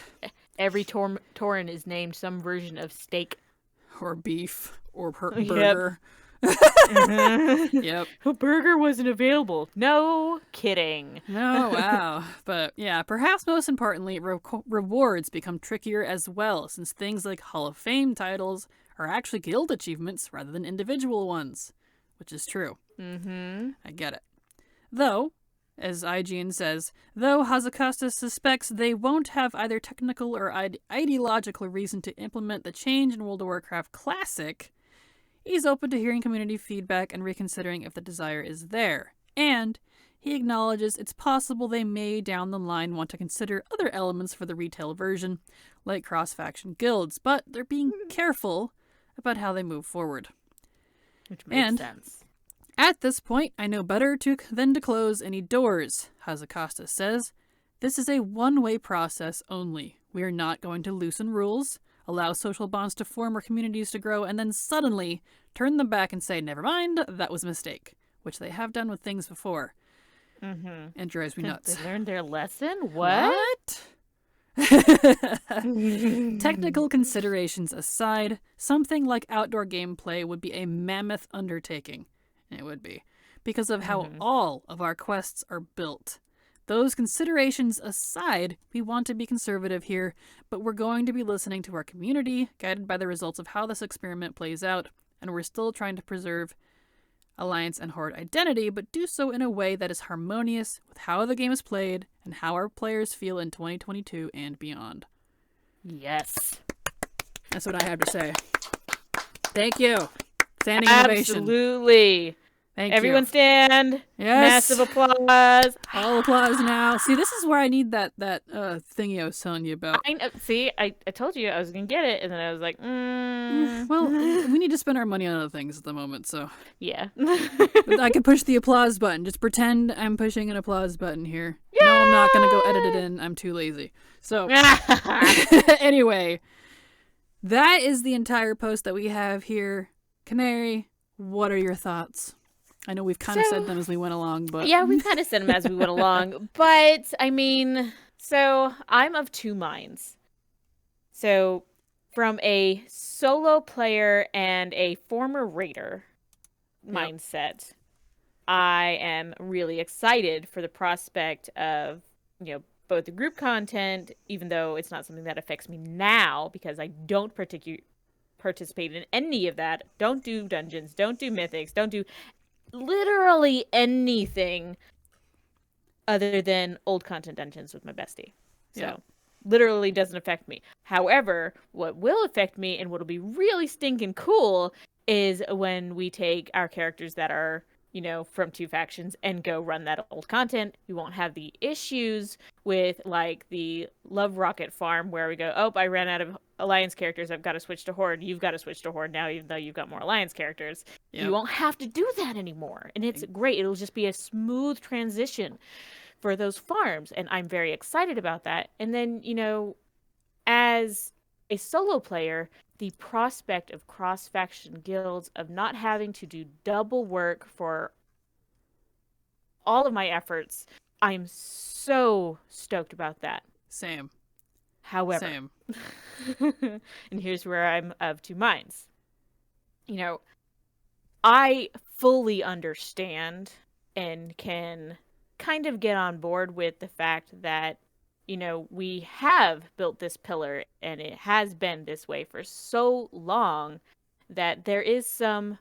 B: Every Tauren is named some version of steak.
A: Or beef. Or burger. Yep.
B: A burger wasn't available. No kidding.
A: Oh, wow. But yeah, perhaps most importantly, rewards become trickier as well, since things like Hall of Fame titles are actually guild achievements rather than individual ones. Which is true. I get it. Though, as IGN says, though Hazukosta suspects they won't have either technical or ideological reason to implement the change in World of Warcraft Classic, he's open to hearing community feedback and reconsidering if the desire is there. And he acknowledges it's possible they may down the line want to consider other elements for the retail version, like cross-faction guilds, but they're being careful about how they move forward.
B: Which makes sense.
A: At this point, I know better than to close any doors, Hazukosta says. This is a one-way process only. We are not going to loosen rules, allow social bonds to form or communities to grow, and then suddenly turn them back and say, never mind, that was a mistake, which they have done with things before. And drives me nuts.
B: They learned their lesson? What?
A: Technical considerations aside, something like outdoor gameplay would be a mammoth undertaking. It would be, because of how all of our quests are built. Those considerations aside, we want to be conservative here, but we're going to be listening to our community, guided by the results of how this experiment plays out, and we're still trying to preserve Alliance and Horde identity, but do so in a way that is harmonious with how the game is played and how our players feel in 2022 and beyond.
B: Yes.
A: That's what I have to say. Thank you. Standing ovation.
B: Absolutely.
A: Thank
B: Everyone
A: you.
B: stand.
A: Yes.
B: Massive applause.
A: All applause now. See, this is where I need that thingy I was telling you about.
B: I know. See, I told you I was going to get it, and then I was like,
A: Well, we need to spend our money on other things at the moment, so.
B: Yeah.
A: But I can push the applause button. Just pretend I'm pushing an applause button here.
B: Yay!
A: No, I'm not going to go edit it in. I'm too lazy. So, anyway, that is the entire post that we have here. Canary, what are your thoughts? I know we've kind of said them as we went along, but...
B: Yeah, we kind of said them as we went along. But, I mean, so I'm of two minds. So, from a solo player and a former raider mindset, I am really excited for the prospect of, both the group content, even though it's not something that affects me now, because I don't participate in any of that. Don't do dungeons, don't do mythics, don't do literally anything other than old content dungeons with my bestie. So literally doesn't affect me. However, what will affect me and what'll be really stinking cool is when we take our characters that are, from two factions and go run that old content. We won't have the issues with like the Love Rocket farm where we go, oh, I ran out of Alliance characters. I've got to switch to Horde. You've got to switch to Horde now, even though you've got more Alliance characters. You won't have to do that anymore. And it's great. It'll just be a smooth transition for those farms. And I'm very excited about that. And then, as a solo player, the prospect of cross-faction guilds, of not having to do double work for all of my efforts, I'm so stoked about that.
A: Same.
B: However,
A: Same.
B: and here's where I'm of two minds. I fully understand and can kind of get on board with the fact that we have built this pillar and it has been this way for so long that there is some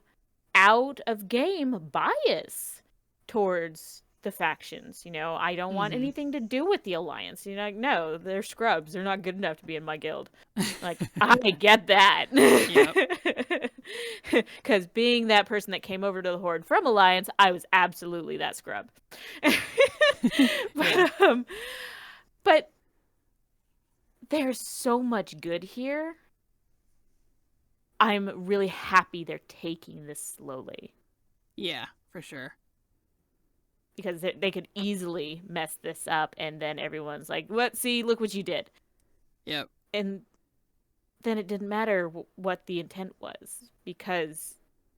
B: out of game bias towards the factions. I don't want anything to do with the Alliance. No, they're scrubs. They're not good enough to be in my guild. Like, I get that. Because being that person that came over to the Horde from Alliance, I was absolutely that scrub. But there's so much good here. I'm really happy they're taking this slowly.
A: Yeah, for sure.
B: Because they could easily mess this up, and then everyone's like, "What? See, look what you did."
A: Yep.
B: And then it didn't matter what the intent was, because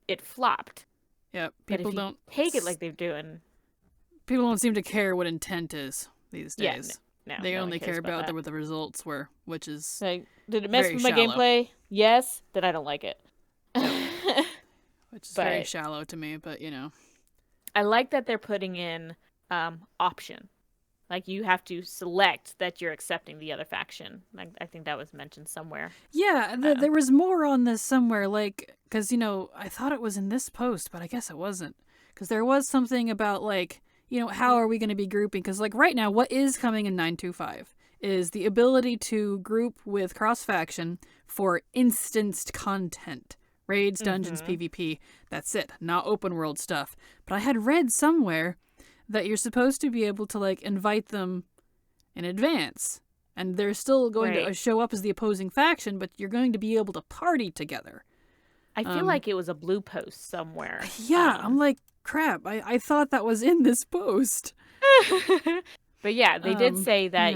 B: it flopped.
A: Yep. People don't
B: take it like they're doing.
A: People don't seem to care what intent is these days.
B: Yeah, no,
A: they only care about what the results were, which is
B: like, did it mess with my
A: shallow.
B: Gameplay? Yes. Then I don't like it.
A: Which is very shallow to me, but
B: I like that they're putting in option. Like, you have to select that you're accepting the other faction. I think that was mentioned somewhere. Yeah,
A: there was more on this somewhere, like, because, I thought it was in this post, but I guess it wasn't. Because there was something about, like, how are we going to be grouping? Because, like, right now, what is coming in 925 is the ability to group with cross-faction for instanced content. Raids, dungeons, PvP. That's it. Not open world stuff. But I had read somewhere that you're supposed to be able to, like, invite them in advance. And they're still going to show up as the opposing faction, but you're going to be able to party together.
B: I feel like it was a blue post somewhere.
A: Yeah, I'm like, crap, I thought that was in this post.
B: But yeah, they did say that,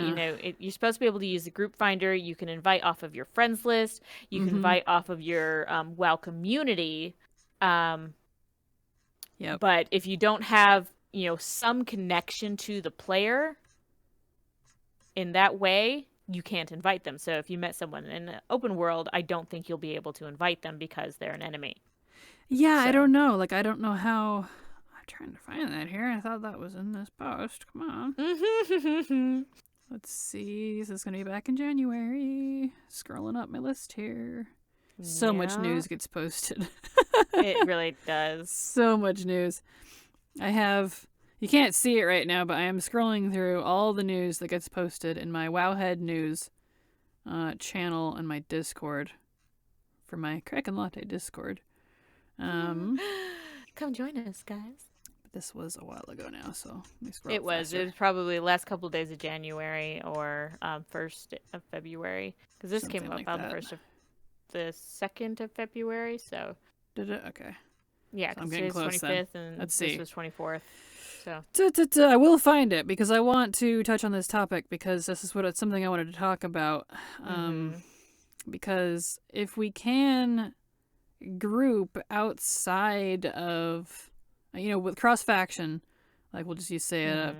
B: you're supposed to be able to use the group finder. You can invite off of your friends list. You can invite off of your WoW community. But if you don't have, some connection to the player in that way, you can't invite them. So if you met someone in an open world, I don't think you'll be able to invite them because they're an enemy.
A: Yeah, so. I don't know. Like, I don't know how... I'm trying to find that here. I thought that was in this post. Come on. Let's see. This is going to be back in January. Scrolling up my list here. So much news gets posted.
B: It really does.
A: So much news. I have... You can't see it right now, but I am scrolling through all the news that gets posted in my Wowhead news channel in my Discord for my Kraken Latte Discord.
B: Come join us, guys.
A: But this was a while ago now, so let me scroll.
B: It was probably the last couple of days of January or 1st of February, because this
A: Something
B: came up
A: like
B: on
A: that.
B: the 2nd of February. So
A: did it? Okay.
B: yeah,
A: So I'm
B: because
A: getting
B: today's
A: close
B: 25th
A: then.
B: and
A: Let's
B: this
A: see.
B: was 24th. So
A: I will find it because I want to touch on this topic because this is it's something I wanted to talk about. Because if we can group outside of, with cross faction, like we'll just say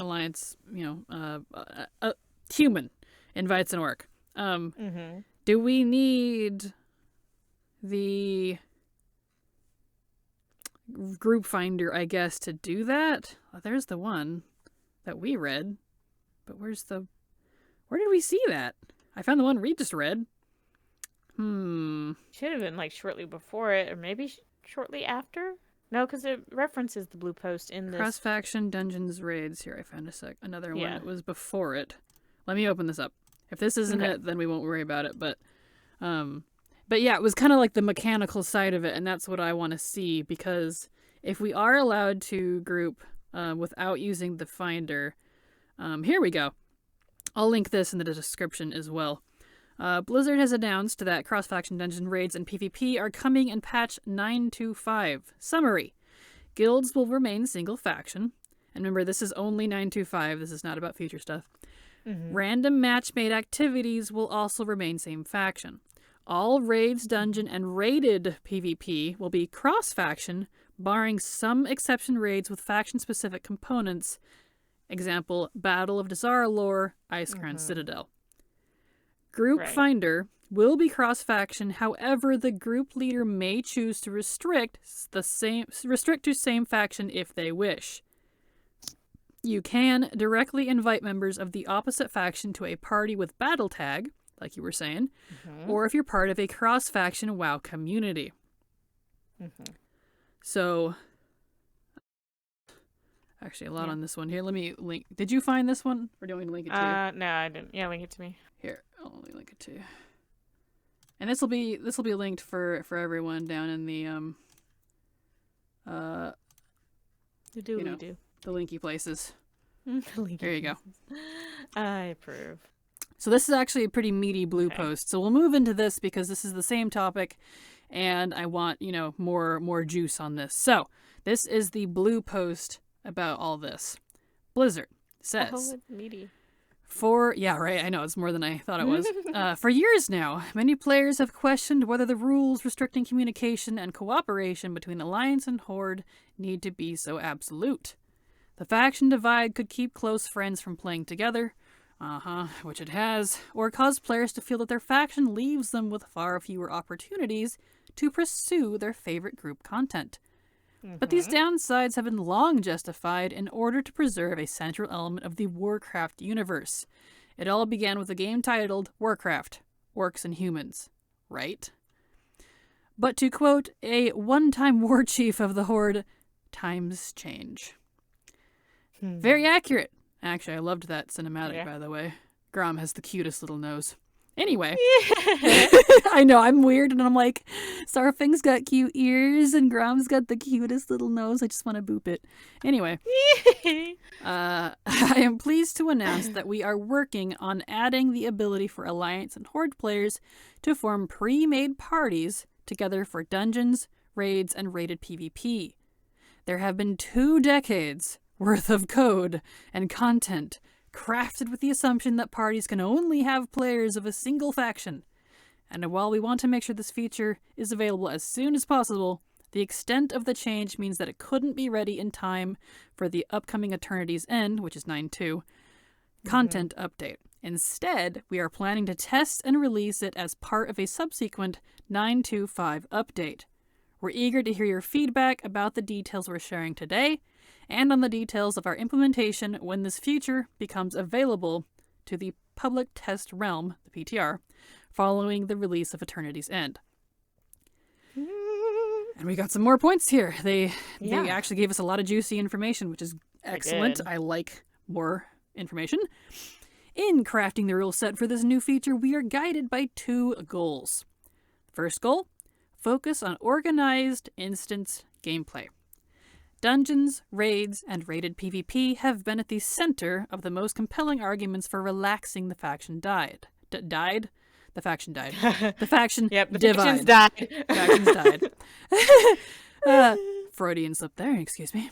A: alliance, human invites an orc. Do we need the group finder, I guess, to do that? There's the one that we read, but where did we see that? I found the one we just read.
B: Should have been like shortly before it, or maybe shortly after. No, because it references the blue post in this.
A: Cross faction dungeons raids. Here, I found another one. It was before it. Let me open this up. If this isn't it, then we won't worry about it. But yeah, it was kind of like the mechanical side of it, and that's what I want to see, because if we are allowed to group without using the finder, here we go. I'll link this in the description as well. Blizzard has announced that cross-faction dungeon raids and PvP are coming in patch 9.25. Summary. Guilds will remain single faction. And remember, this is only 9.25. This is not about future stuff. Random match-made activities will also remain same faction. All raids, dungeon, and raided PvP will be cross-faction, barring some exception raids with faction-specific components. Example, Battle of Dazar lore, Icecrown Citadel. Group Finder will be cross-faction, however, the group leader may choose to restrict to same faction if they wish. You can directly invite members of the opposite faction to a party with battle tag, like you were saying, or if you're part of a cross-faction WoW community. So, actually a lot on this one. Here, let me link. Did you find this one? Or do you want me to link it to you?
B: No, I didn't. Yeah, link it to me.
A: Here, I'll only link it to you. And this will be linked for everyone down in the the linky places. There you go.
B: I approve.
A: So this is actually a pretty meaty blue post. So we'll move into this because this is the same topic, and I want more juice on this. So this is the blue post about all this. Blizzard says.
B: Oh, it's meaty.
A: I know, it's more than I thought it was. For years now, many players have questioned whether the rules restricting communication and cooperation between Alliance and Horde need to be so absolute. The faction divide could keep close friends from playing together, which it has, or cause players to feel that their faction leaves them with far fewer opportunities to pursue their favorite group content. But these downsides have been long justified in order to preserve a central element of the Warcraft universe. It all began with a game titled Warcraft, Orcs and Humans, right? But to quote a one-time war chief of the Horde, times change. Very accurate. Actually, I loved that cinematic, by the way. Grom has the cutest little nose. Anyway, I know, I'm weird, and I'm like, Starfing's got cute ears, and Grom's got the cutest little nose. I just want to boop it. Anyway, I am pleased to announce that we are working on adding the ability for Alliance and Horde players to form pre-made parties together for dungeons, raids, and raided PvP. There have been 2 decades worth of code and content crafted with the assumption that parties can only have players of a single faction. And while we want to make sure this feature is available as soon as possible, the extent of the change means that it couldn't be ready in time for the upcoming Eternity's End, which is 9.2, content update. Instead, we are planning to test and release it as part of a subsequent 9.2.5 update. We're eager to hear your feedback about the details we're sharing today, and on the details of our implementation when this feature becomes available to the public test realm, the PTR, following the release of Eternity's End. And we got some more points here. They actually gave us a lot of juicy information, which is excellent. I like more information. In crafting the rule set for this new feature, we are guided by 2 goals. First goal, focus on organized instance gameplay. Dungeons, raids, and raided PvP have been at the center of the most compelling arguments for relaxing the faction died. Died? The faction died. The faction
B: Yep, the
A: divide.
B: factions died.
A: Factions died. Freudian slip there, excuse me.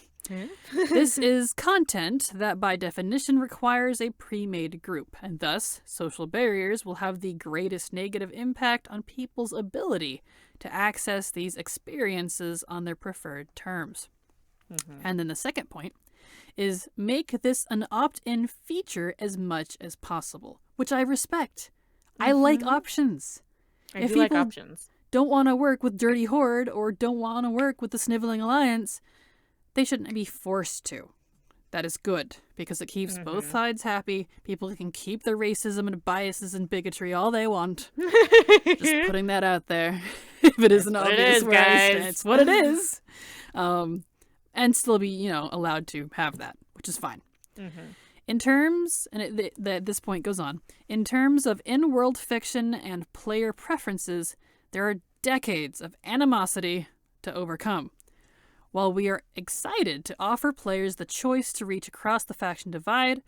A: This is content that by definition requires a pre-made group, and thus social barriers will have the greatest negative impact on people's ability to access these experiences on their preferred terms. And then the second point is make this an opt-in feature as much as possible, which I respect. I like options.
B: I do like options.
A: Don't want to work with Dirty Horde or don't want to work with the Sniveling Alliance, they shouldn't be forced to. That is good, because it keeps both sides happy. People can keep their racism and biases and bigotry all they want. Just putting that out there. If it isn't obvious where I stand, it's what it is. And still be, allowed to have that, which is fine. In terms, and this point goes on, in terms of in-world fiction and player preferences, there are decades of animosity to overcome. While we are excited to offer players the choice to reach across the faction divide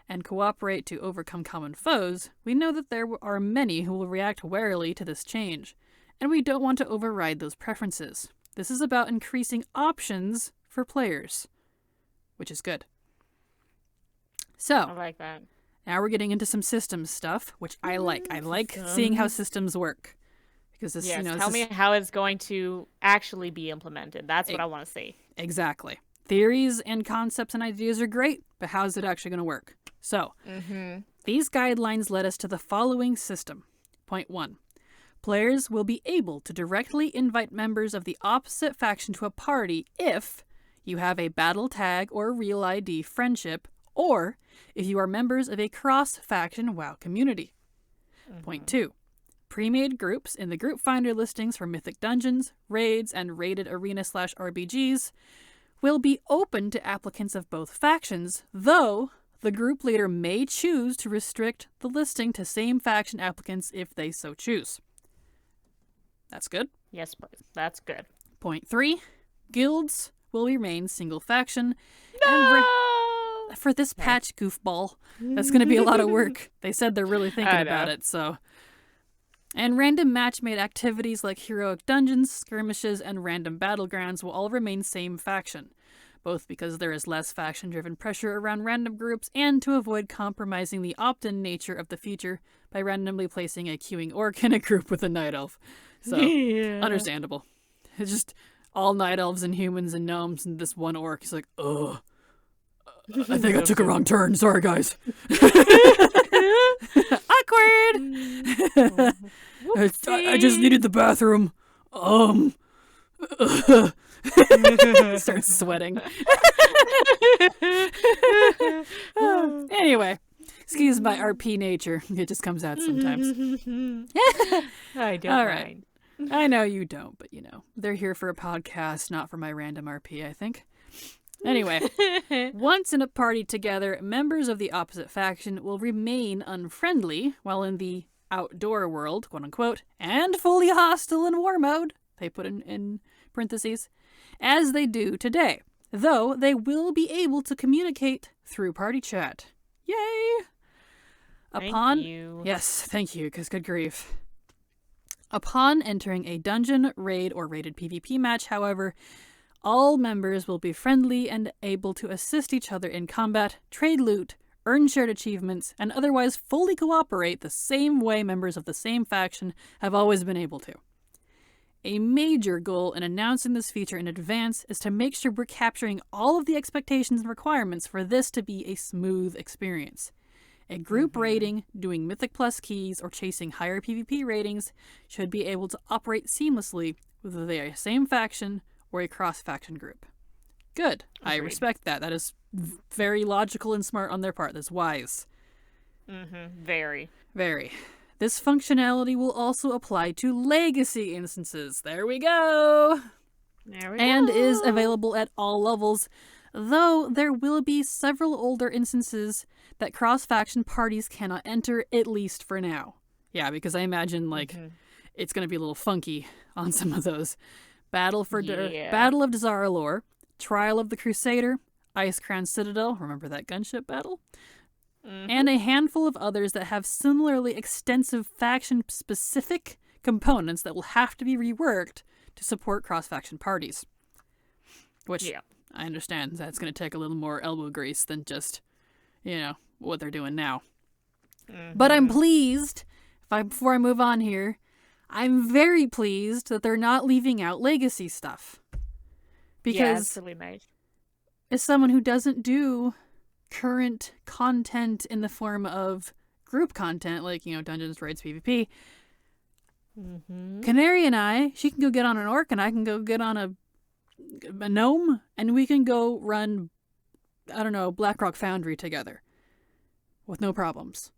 A: and cooperate to overcome common foes, we know that there are many who will react warily to this change, and we don't want to override those preferences. This is about increasing options for players, which is good. So,
B: I like that.
A: Now we're getting into some systems stuff, which I like. I like seeing how systems work. Because this,
B: tell me how it's going to actually be implemented. That's what I want to see.
A: Exactly. Theories and concepts and ideas are great, but how is it actually going to work? So, these guidelines led us to the following system. Point 1. Players will be able to directly invite members of the opposite faction to a party if you have a battle tag or real ID friendship, or if you are members of a cross-faction WoW community. Point 2. Pre-made groups in the group finder listings for Mythic Dungeons, raids, and raided arena/RPGs will be open to applicants of both factions, though the group leader may choose to restrict the listing to same faction applicants if they so choose. That's good?
B: Yes, please. That's good.
A: Point 3. Guilds will remain single faction.
B: No!
A: For this patch, goofball, that's going to be a lot of work. They said they're really thinking about it, so... And random match-made activities like heroic dungeons, skirmishes, and random battlegrounds will all remain same faction, both because there is less faction-driven pressure around random groups and to avoid compromising the opt-in nature of the feature by randomly placing a queuing orc in a group with a night elf. So, understandable. It's just all night elves and humans and gnomes and this one orc. He's like, ugh. I think I took a wrong turn. Sorry, guys. Awkward. I just needed the bathroom. Starts sweating. Anyway, excuse my RP nature. It just comes out sometimes.
B: I don't
A: All
B: mind.
A: right. I know you don't, but they're here for a podcast, not for my random RP, I think. Anyway, once in a party together, members of the opposite faction will remain unfriendly while in the outdoor world, quote unquote, and fully hostile in war mode, they put in parentheses, as they do today, though they will be able to communicate through party chat. Yay!
B: Thank you.
A: Yes, thank you, because good grief. Upon entering a dungeon, raid, or raided PvP match, however, all members will be friendly and able to assist each other in combat, trade loot, earn shared achievements, and otherwise fully cooperate the same way members of the same faction have always been able to. A major goal in announcing this feature in advance is to make sure we're capturing all of the expectations and requirements for this to be a smooth experience. A group raiding, doing Mythic Plus keys, or chasing higher PvP ratings should be able to operate seamlessly whether they are the same faction or a cross-faction group. Good. Agreed. I respect that. That is very logical and smart on their part. That's wise.
B: Very.
A: Very. This functionality will also apply to legacy instances. There we go.
B: There we
A: and
B: go.
A: Is available at all levels though there will be several older instances that cross-faction parties cannot enter, at least for now. Yeah, because I imagine, like, it's going to be a little funky on some of those. Battle of Dazar'alor, Trial of the Crusader, Icecrown Citadel, remember that gunship battle? And a handful of others that have similarly extensive faction-specific components that will have to be reworked to support cross-faction parties. Which, I understand that's going to take a little more elbow grease than just, what they're doing now. But I'm pleased, before I move on here, I'm very pleased that they're not leaving out legacy stuff. Because
B: it's really nice.
A: As someone who doesn't do current content in the form of group content, like, Dungeons, Raids, PvP, Canary and I, she can go get on an orc and I can go get on a gnome, and we can go run, I don't know, Blackrock Foundry together with no problems.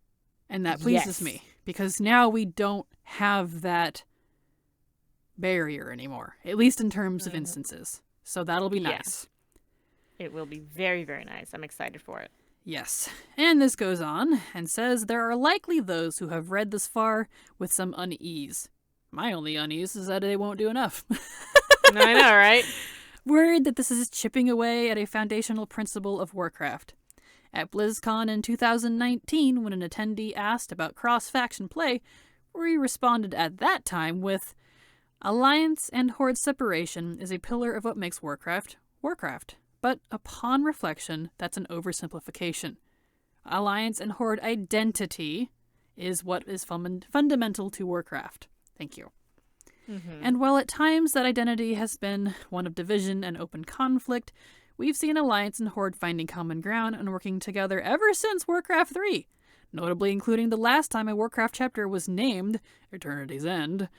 A: And that pleases me, because now we don't have that barrier anymore, at least in terms of instances. So that'll be nice.
B: It will be very, very nice. I'm excited for it.
A: Yes. And this goes on and says, there are likely those who have read this far with some unease. My only unease is that they won't do enough.
B: I know, right?
A: Worried that this is chipping away at a foundational principle of Warcraft. At BlizzCon in 2019, when an attendee asked about cross-faction play, we responded at that time with, Alliance and Horde separation is a pillar of what makes Warcraft, Warcraft. But upon reflection, that's an oversimplification. Alliance and Horde identity is what is fundamental to Warcraft. Thank you. And while at times that identity has been one of division and open conflict, we've seen Alliance and Horde finding common ground and working together ever since Warcraft 3, notably including the last time a Warcraft chapter was named Eternity's End.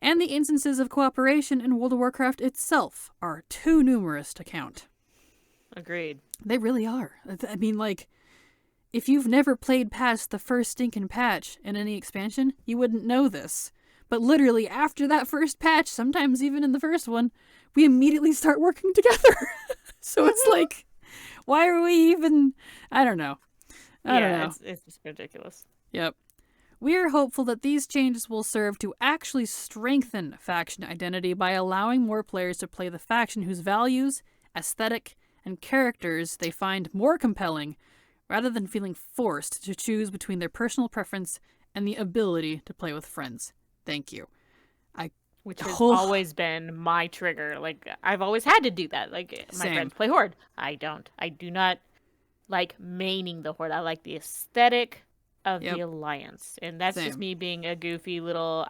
A: And the instances of cooperation in World of Warcraft itself are too numerous to count.
B: Agreed.
A: They really are. I mean, like, if you've never played past the first stinking patch in any expansion, you wouldn't know this. But literally, after that first patch, sometimes even in the first one, we immediately start working together. So it's like, why are we even... I don't know. I don't know.
B: It's just ridiculous.
A: Yep. We are hopeful that these changes will serve to actually strengthen faction identity by allowing more players to play the faction whose values, aesthetic, and characters they find more compelling, rather than feeling forced to choose between their personal preference and the ability to play with friends. Thank you.
B: Which has always been my trigger. Like, I've always had to do that. Like, my friends play Horde. I don't. I do not like maining the Horde. I like the aesthetic of the Alliance. And that's just me being a goofy little...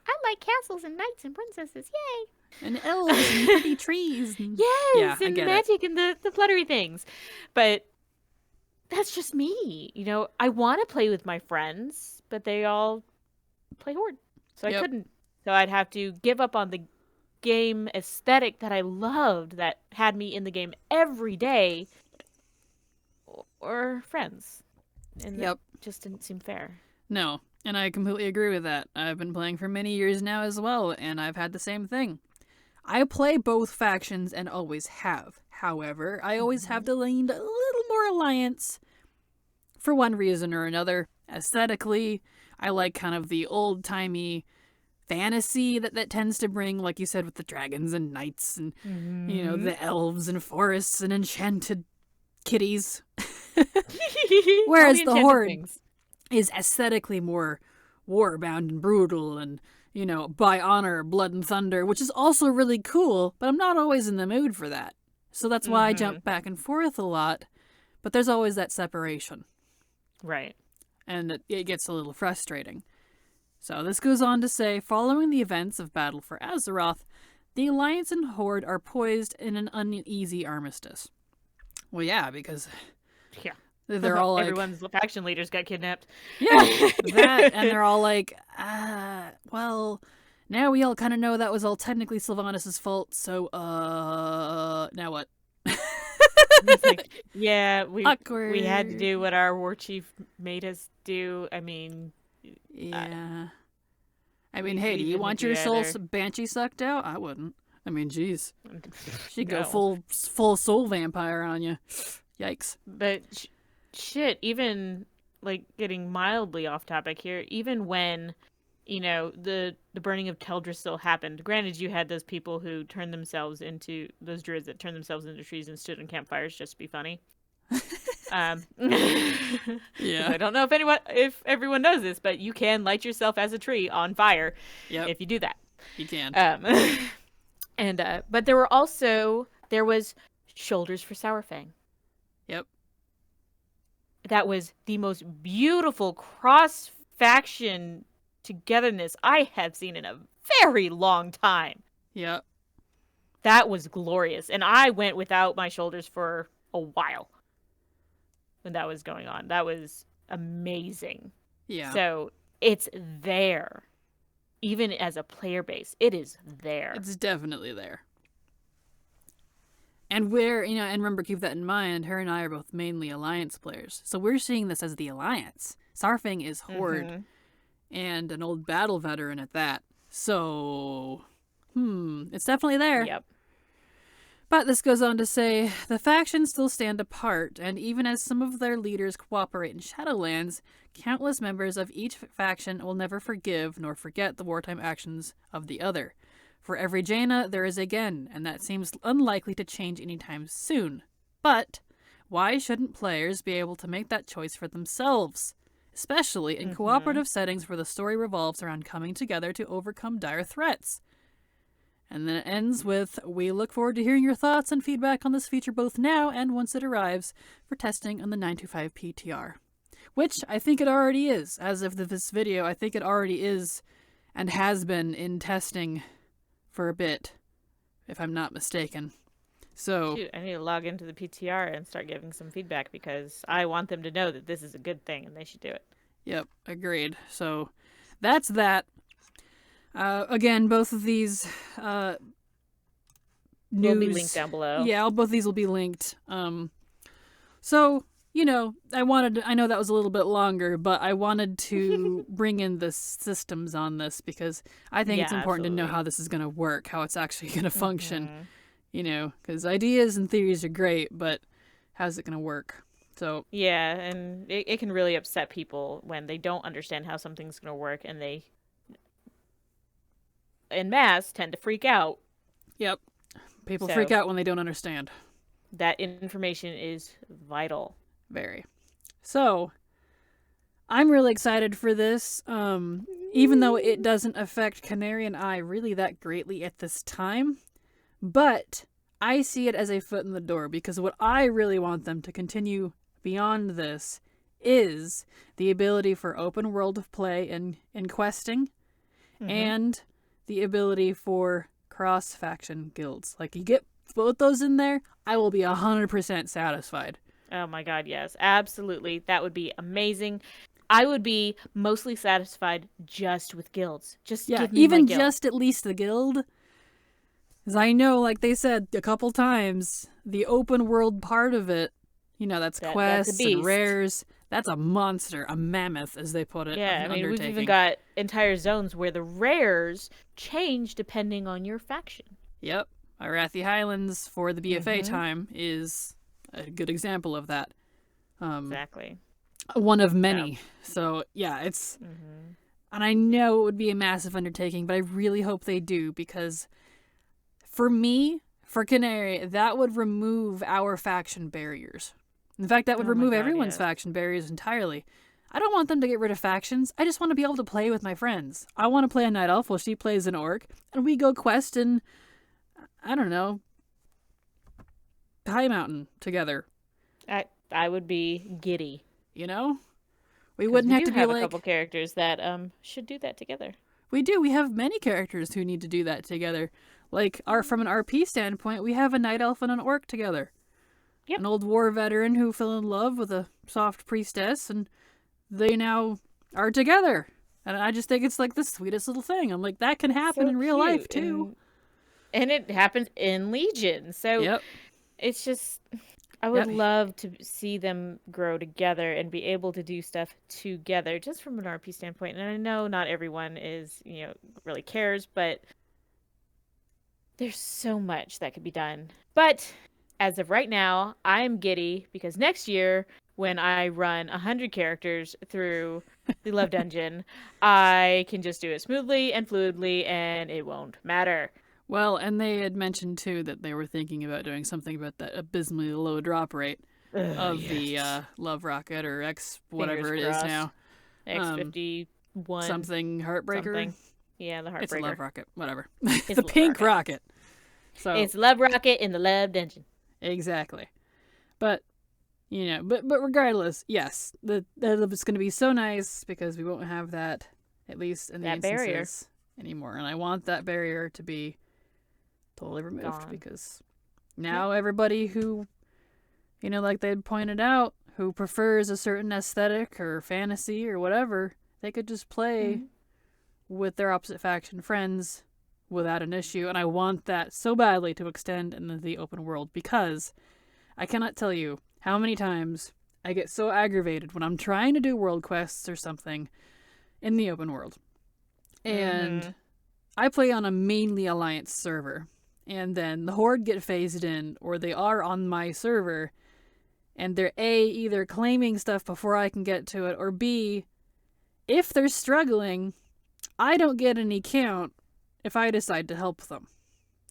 B: I like castles and knights and princesses. Yay!
A: And elves and pretty trees. And...
B: Yes! And magic and the fluttery things. But that's just me. I want to play with my friends, but they all play Horde. So I couldn't. So I'd have to give up on the game aesthetic that I loved, that had me in the game every day, or friends. And that just didn't seem fair.
A: No, and I completely agree with that. I've been playing for many years now as well, and I've had the same thing. I play both factions and always have. However, I always have to lean a little more Alliance for one reason or another. Aesthetically, I like kind of the old-timey fantasy that tends to bring, like you said, with the dragons and knights and, the elves and forests and enchanted kitties. Whereas the Horde is aesthetically more war-bound and brutal and, by honor, blood and thunder, which is also really cool, but I'm not always in the mood for that. So that's why I jump back and forth a lot, but there's always that separation.
B: Right.
A: And it gets a little frustrating. So this goes on to say, following the events of Battle for Azeroth, the Alliance and Horde are poised in an uneasy armistice. Well, yeah, because they're all like...
B: Everyone's faction leaders got kidnapped.
A: Yeah, that, and they're all like, well, now we all kind of know that was all technically Sylvanas' fault, so, now what?
B: It's like,
A: Awkward.
B: We had to do what our war chief made us do. I mean...
A: Yeah. I mean, hey, do you want your soul Banshee sucked out? I wouldn't. I mean, geez. She'd go
B: No.
A: full soul vampire on you. Yikes.
B: But shit, even like getting mildly off topic here, even when the burning of Teldrassil happened. Granted, you had those people who turned themselves into those druids that turned themselves into trees and stood on campfires just to be funny.
A: Yeah.
B: I don't know if everyone knows this, but you can light yourself as a tree on fire if you do that.
A: You can.
B: But there was Shoulders for Sourfang.
A: Yep.
B: That was the most beautiful cross-faction togetherness I have seen in a very long time.
A: Yep.
B: That was glorious. And I went without my shoulders for a while when that was going on. That was amazing.
A: Yeah.
B: So it's there. Even as a player base, it is there.
A: It's definitely there. And and remember, keep that in mind, her and I are both mainly Alliance players. So we're seeing this as the Alliance. Saurfang is Horde. And an old battle veteran at that. So, it's definitely there.
B: Yep.
A: But this goes on to say, the factions still stand apart, and even as some of their leaders cooperate in Shadowlands, countless members of each faction will never forgive nor forget the wartime actions of the other. For every Jaina, there is a Gen, and that seems unlikely to change anytime soon. But why shouldn't players be able to make that choice for themselves? Especially in cooperative settings where the story revolves around coming together to overcome dire threats. And then it ends with, we look forward to hearing your thoughts and feedback on this feature both now and once it arrives for testing on the 925 PTR. Which I think it already is. As of this video, I think it already is and has been in testing for a bit, if I'm not mistaken. So
B: Shoot, I need to log into the PTR and start giving some feedback because I want them to know that this is a good thing and they should do it.
A: Yep, agreed. So that's that. Again, both of these
B: Will be linked down below.
A: Yeah, both of these will be linked. So, I know that was a little bit longer, but I wanted to bring in the systems on this because I think it's important to know how this is going to work, how it's actually going to function. Because ideas and theories are great, but how's it going to work? So
B: yeah, and it can really upset people when they don't understand how something's going to work, and they, en masse, tend to freak out.
A: Yep. People freak out when they don't understand.
B: That information is vital.
A: Very. So, I'm really excited for this, even though it doesn't affect Canary and I really that greatly at this time. But I see it as a foot in the door because what I really want them to continue beyond this is the ability for open world of play and questing and the ability for cross-faction guilds. Like, you get both those in there, I will be 100% satisfied.
B: Oh my god, yes. Absolutely. That would be amazing. I would be mostly satisfied just with guilds. Just give me
A: even
B: my guild.
A: Just at least the guild. Because I know, like they said a couple times, the open world part of it, that's quests and rares. That's a monster, a mammoth, as they put it.
B: Yeah, I mean, we've even got entire zones where the rares change depending on your faction.
A: Yep. Arathi Highlands for the BFA time is a good example of that.
B: Exactly.
A: One of many. Yeah. So, yeah, it's... And I know it would be a massive undertaking, but I really hope they do, because for me, for Canary, that would remove our faction barriers. In fact, that would remove everyone's faction barriers entirely. I don't want them to get rid of factions. I just want to be able to play with my friends. I want to play a Night Elf while she plays an Orc, and we go quest in, I don't know, High Mountain together.
B: I would be giddy.
A: We wouldn't have to be
B: like... We do have a couple characters that should do that together.
A: We do. We have many characters who need to do that together. Like, from an RP standpoint, we have a Night Elf and an Orc together. Yep. An old war veteran who fell in love with a soft priestess, and they now are together. And I just think it's like the sweetest little thing. I'm like, that can happen in real life, too.
B: And it happens in Legion. So it's just... I would love to see them grow together and be able to do stuff together, just from an RP standpoint. And I know not everyone is, really cares, but There's so much that could be done. But as of right now, I'm giddy because next year, when I run 100 characters through the Love Dungeon, I can just do it smoothly and fluidly, and it won't matter.
A: Well, and they had mentioned too that they were thinking about doing something about that abysmally low drop rate of the Love Rocket or X whatever
B: Fingers
A: it is
B: crossed.
A: now.
B: X51.
A: Something Heartbreaker.
B: Something. Yeah, the Heartbreaker.
A: It's a Love Rocket, whatever.
B: It's
A: the
B: Love
A: pink rocket. So
B: it's Love Rocket in the Love Dungeon.
A: Exactly. But but regardless, yes, it's going to be so nice because we won't have that, at least in the instances anymore. And I want that barrier to be totally removed. Gone. Because now everybody who, like they pointed out, who prefers a certain aesthetic or fantasy or whatever, they could just play with their opposite faction friends without an issue. And I want that so badly to extend into the open world, because I cannot tell you how many times I get so aggravated when I'm trying to do world quests or something in the open world. And I play on a mainly Alliance server. And then the Horde get phased in, or they are on my server, and they're either claiming stuff before I can get to it, or B, if they're struggling, I don't get any count if I decide to help them.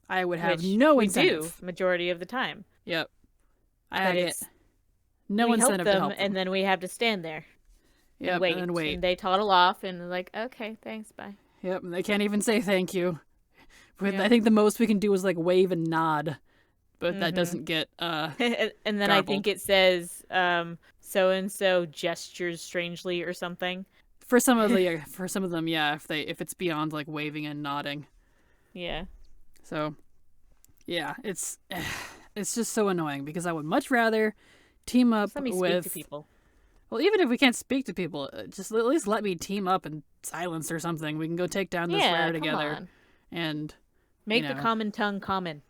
A: I would have no incentive.
B: We do, majority of the time.
A: Yep. I get no incentive to help them.
B: And then we have to stand there.
A: Yep, and wait.
B: And they toddle off, and they're like, okay, thanks, bye.
A: Yep, and they can't even say thank you. I think the most we can do is like wave and nod, but that doesn't get
B: and then garbled. I think it says so and so gestures strangely or something.
A: For some of them, yeah, if it's beyond like waving and nodding.
B: Yeah.
A: So, yeah, it's just so annoying because I would much rather team up with
B: speak to people.
A: Well, even if we can't speak to people, just at least let me team up in silence or something. We can go take down this lair together and
B: make the common tongue common.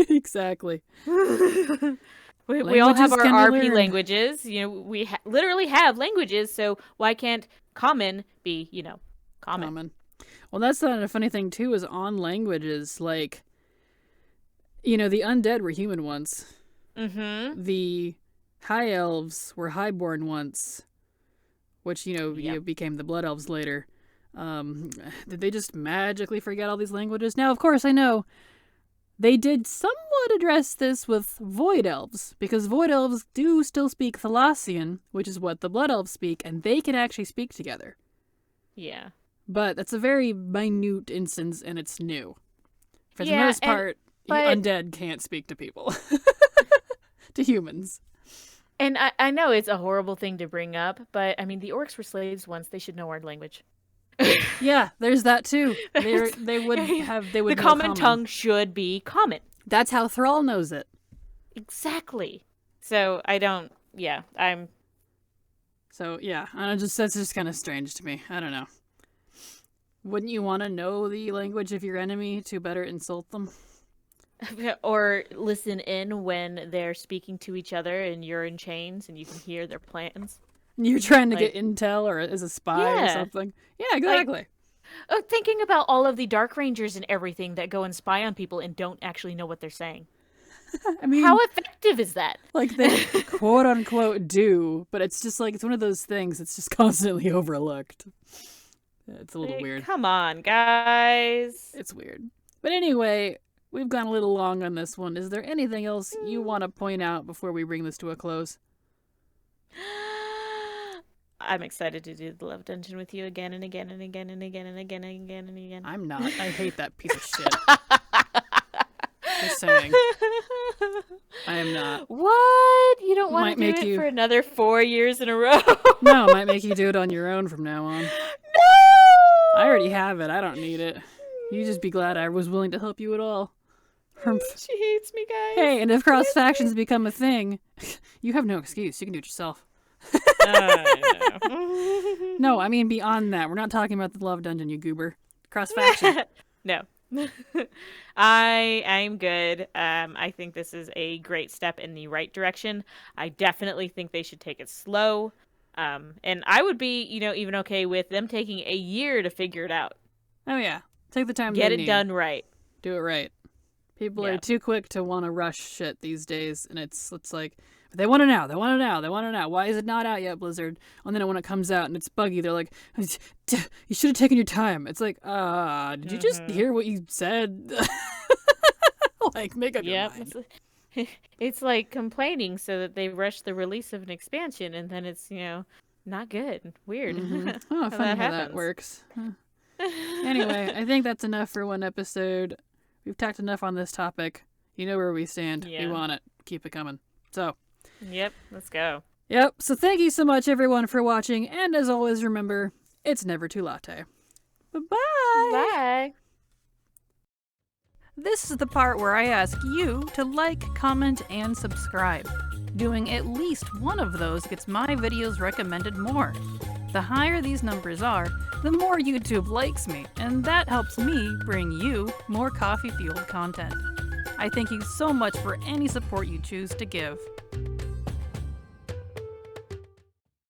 A: Exactly.
B: we all have our RP languages. We literally have languages, so why can't common be, common?
A: Well, that's a funny thing too, is on languages, like, the undead were human once. The high elves were highborn once, which, became the blood elves later. Did they just magically forget all these languages? Now, of course, I know they did somewhat address this with void elves, because void elves do still speak Thalassian, which is what the blood elves speak, and they can actually speak together.
B: Yeah.
A: But that's a very minute instance, and it's new. For the most part, undead can't speak to people. To humans.
B: And I know it's a horrible thing to bring up, but, I mean, the orcs were slaves once. They should know our language.
A: Yeah, there's that too. They would the
B: common tongue should be common.
A: That's how Thrall knows it.
B: Exactly. So
A: that's just kind of strange to me. I don't know. Wouldn't you want to know the language of your enemy to better insult them?
B: Or listen in when they're speaking to each other and you're in chains and you can hear their plans.
A: You're trying to get intel or as a spy or something. Yeah, exactly.
B: Thinking about all of the Dark Rangers and everything that go and spy on people and don't actually know what they're saying.
A: I mean,
B: how effective is that?
A: Like, they quote unquote do, but it's just like, it's one of those things that's just constantly overlooked. It's a little weird.
B: Come on, guys.
A: It's weird. But anyway, we've gone a little long on this one. Is there anything else you want to point out before we bring this to a close?
B: I'm excited to do the Love Dungeon with you again and again and again and again and again and again and again.
A: I'm not. I hate that piece of shit. Just saying. I am not.
B: What? You don't want to do it for another 4 years in a row?
A: No, it might make you do it on your own from now on.
B: No!
A: I already have it. I don't need it. You just be glad I was willing to help you at all.
B: She hates me, guys.
A: Hey, and if cross factions become a thing, you have no excuse. You can do it yourself. No, I mean beyond that. We're not talking about the Love Dungeon, you goober. Cross faction.
B: No. I'm good. I think this is a great step in the right direction. I definitely think they should take it slow. And I would be, even okay with them taking a year to figure it out.
A: Oh yeah. Take the time.
B: Get it done right.
A: Do it right. People are too quick to want to rush shit these days, and it's like, they want it now, they want it now, they want it now. Why is it not out yet, Blizzard? And then when it comes out and it's buggy, they're like, you should have taken your time. It's like, did you just hear what you said? Like, make up your mind.
B: It's like complaining so that they rush the release of an expansion, and then it's, not good. Weird.
A: Oh, funny how that works. Huh. Anyway, I think that's enough for one episode. We've talked enough on this topic. You know where we stand. We want it. Keep it coming. So.
B: Yep, let's go.
A: Yep, so thank you so much, everyone, for watching. And as always, remember, it's never too latte. Bye-bye.
B: Bye.
A: This is the part where I ask you to like, comment, and subscribe. Doing at least one of those gets my videos recommended more. The higher these numbers are, the more YouTube likes me, and that helps me bring you more coffee-fueled content. I thank you so much for any support you choose to give.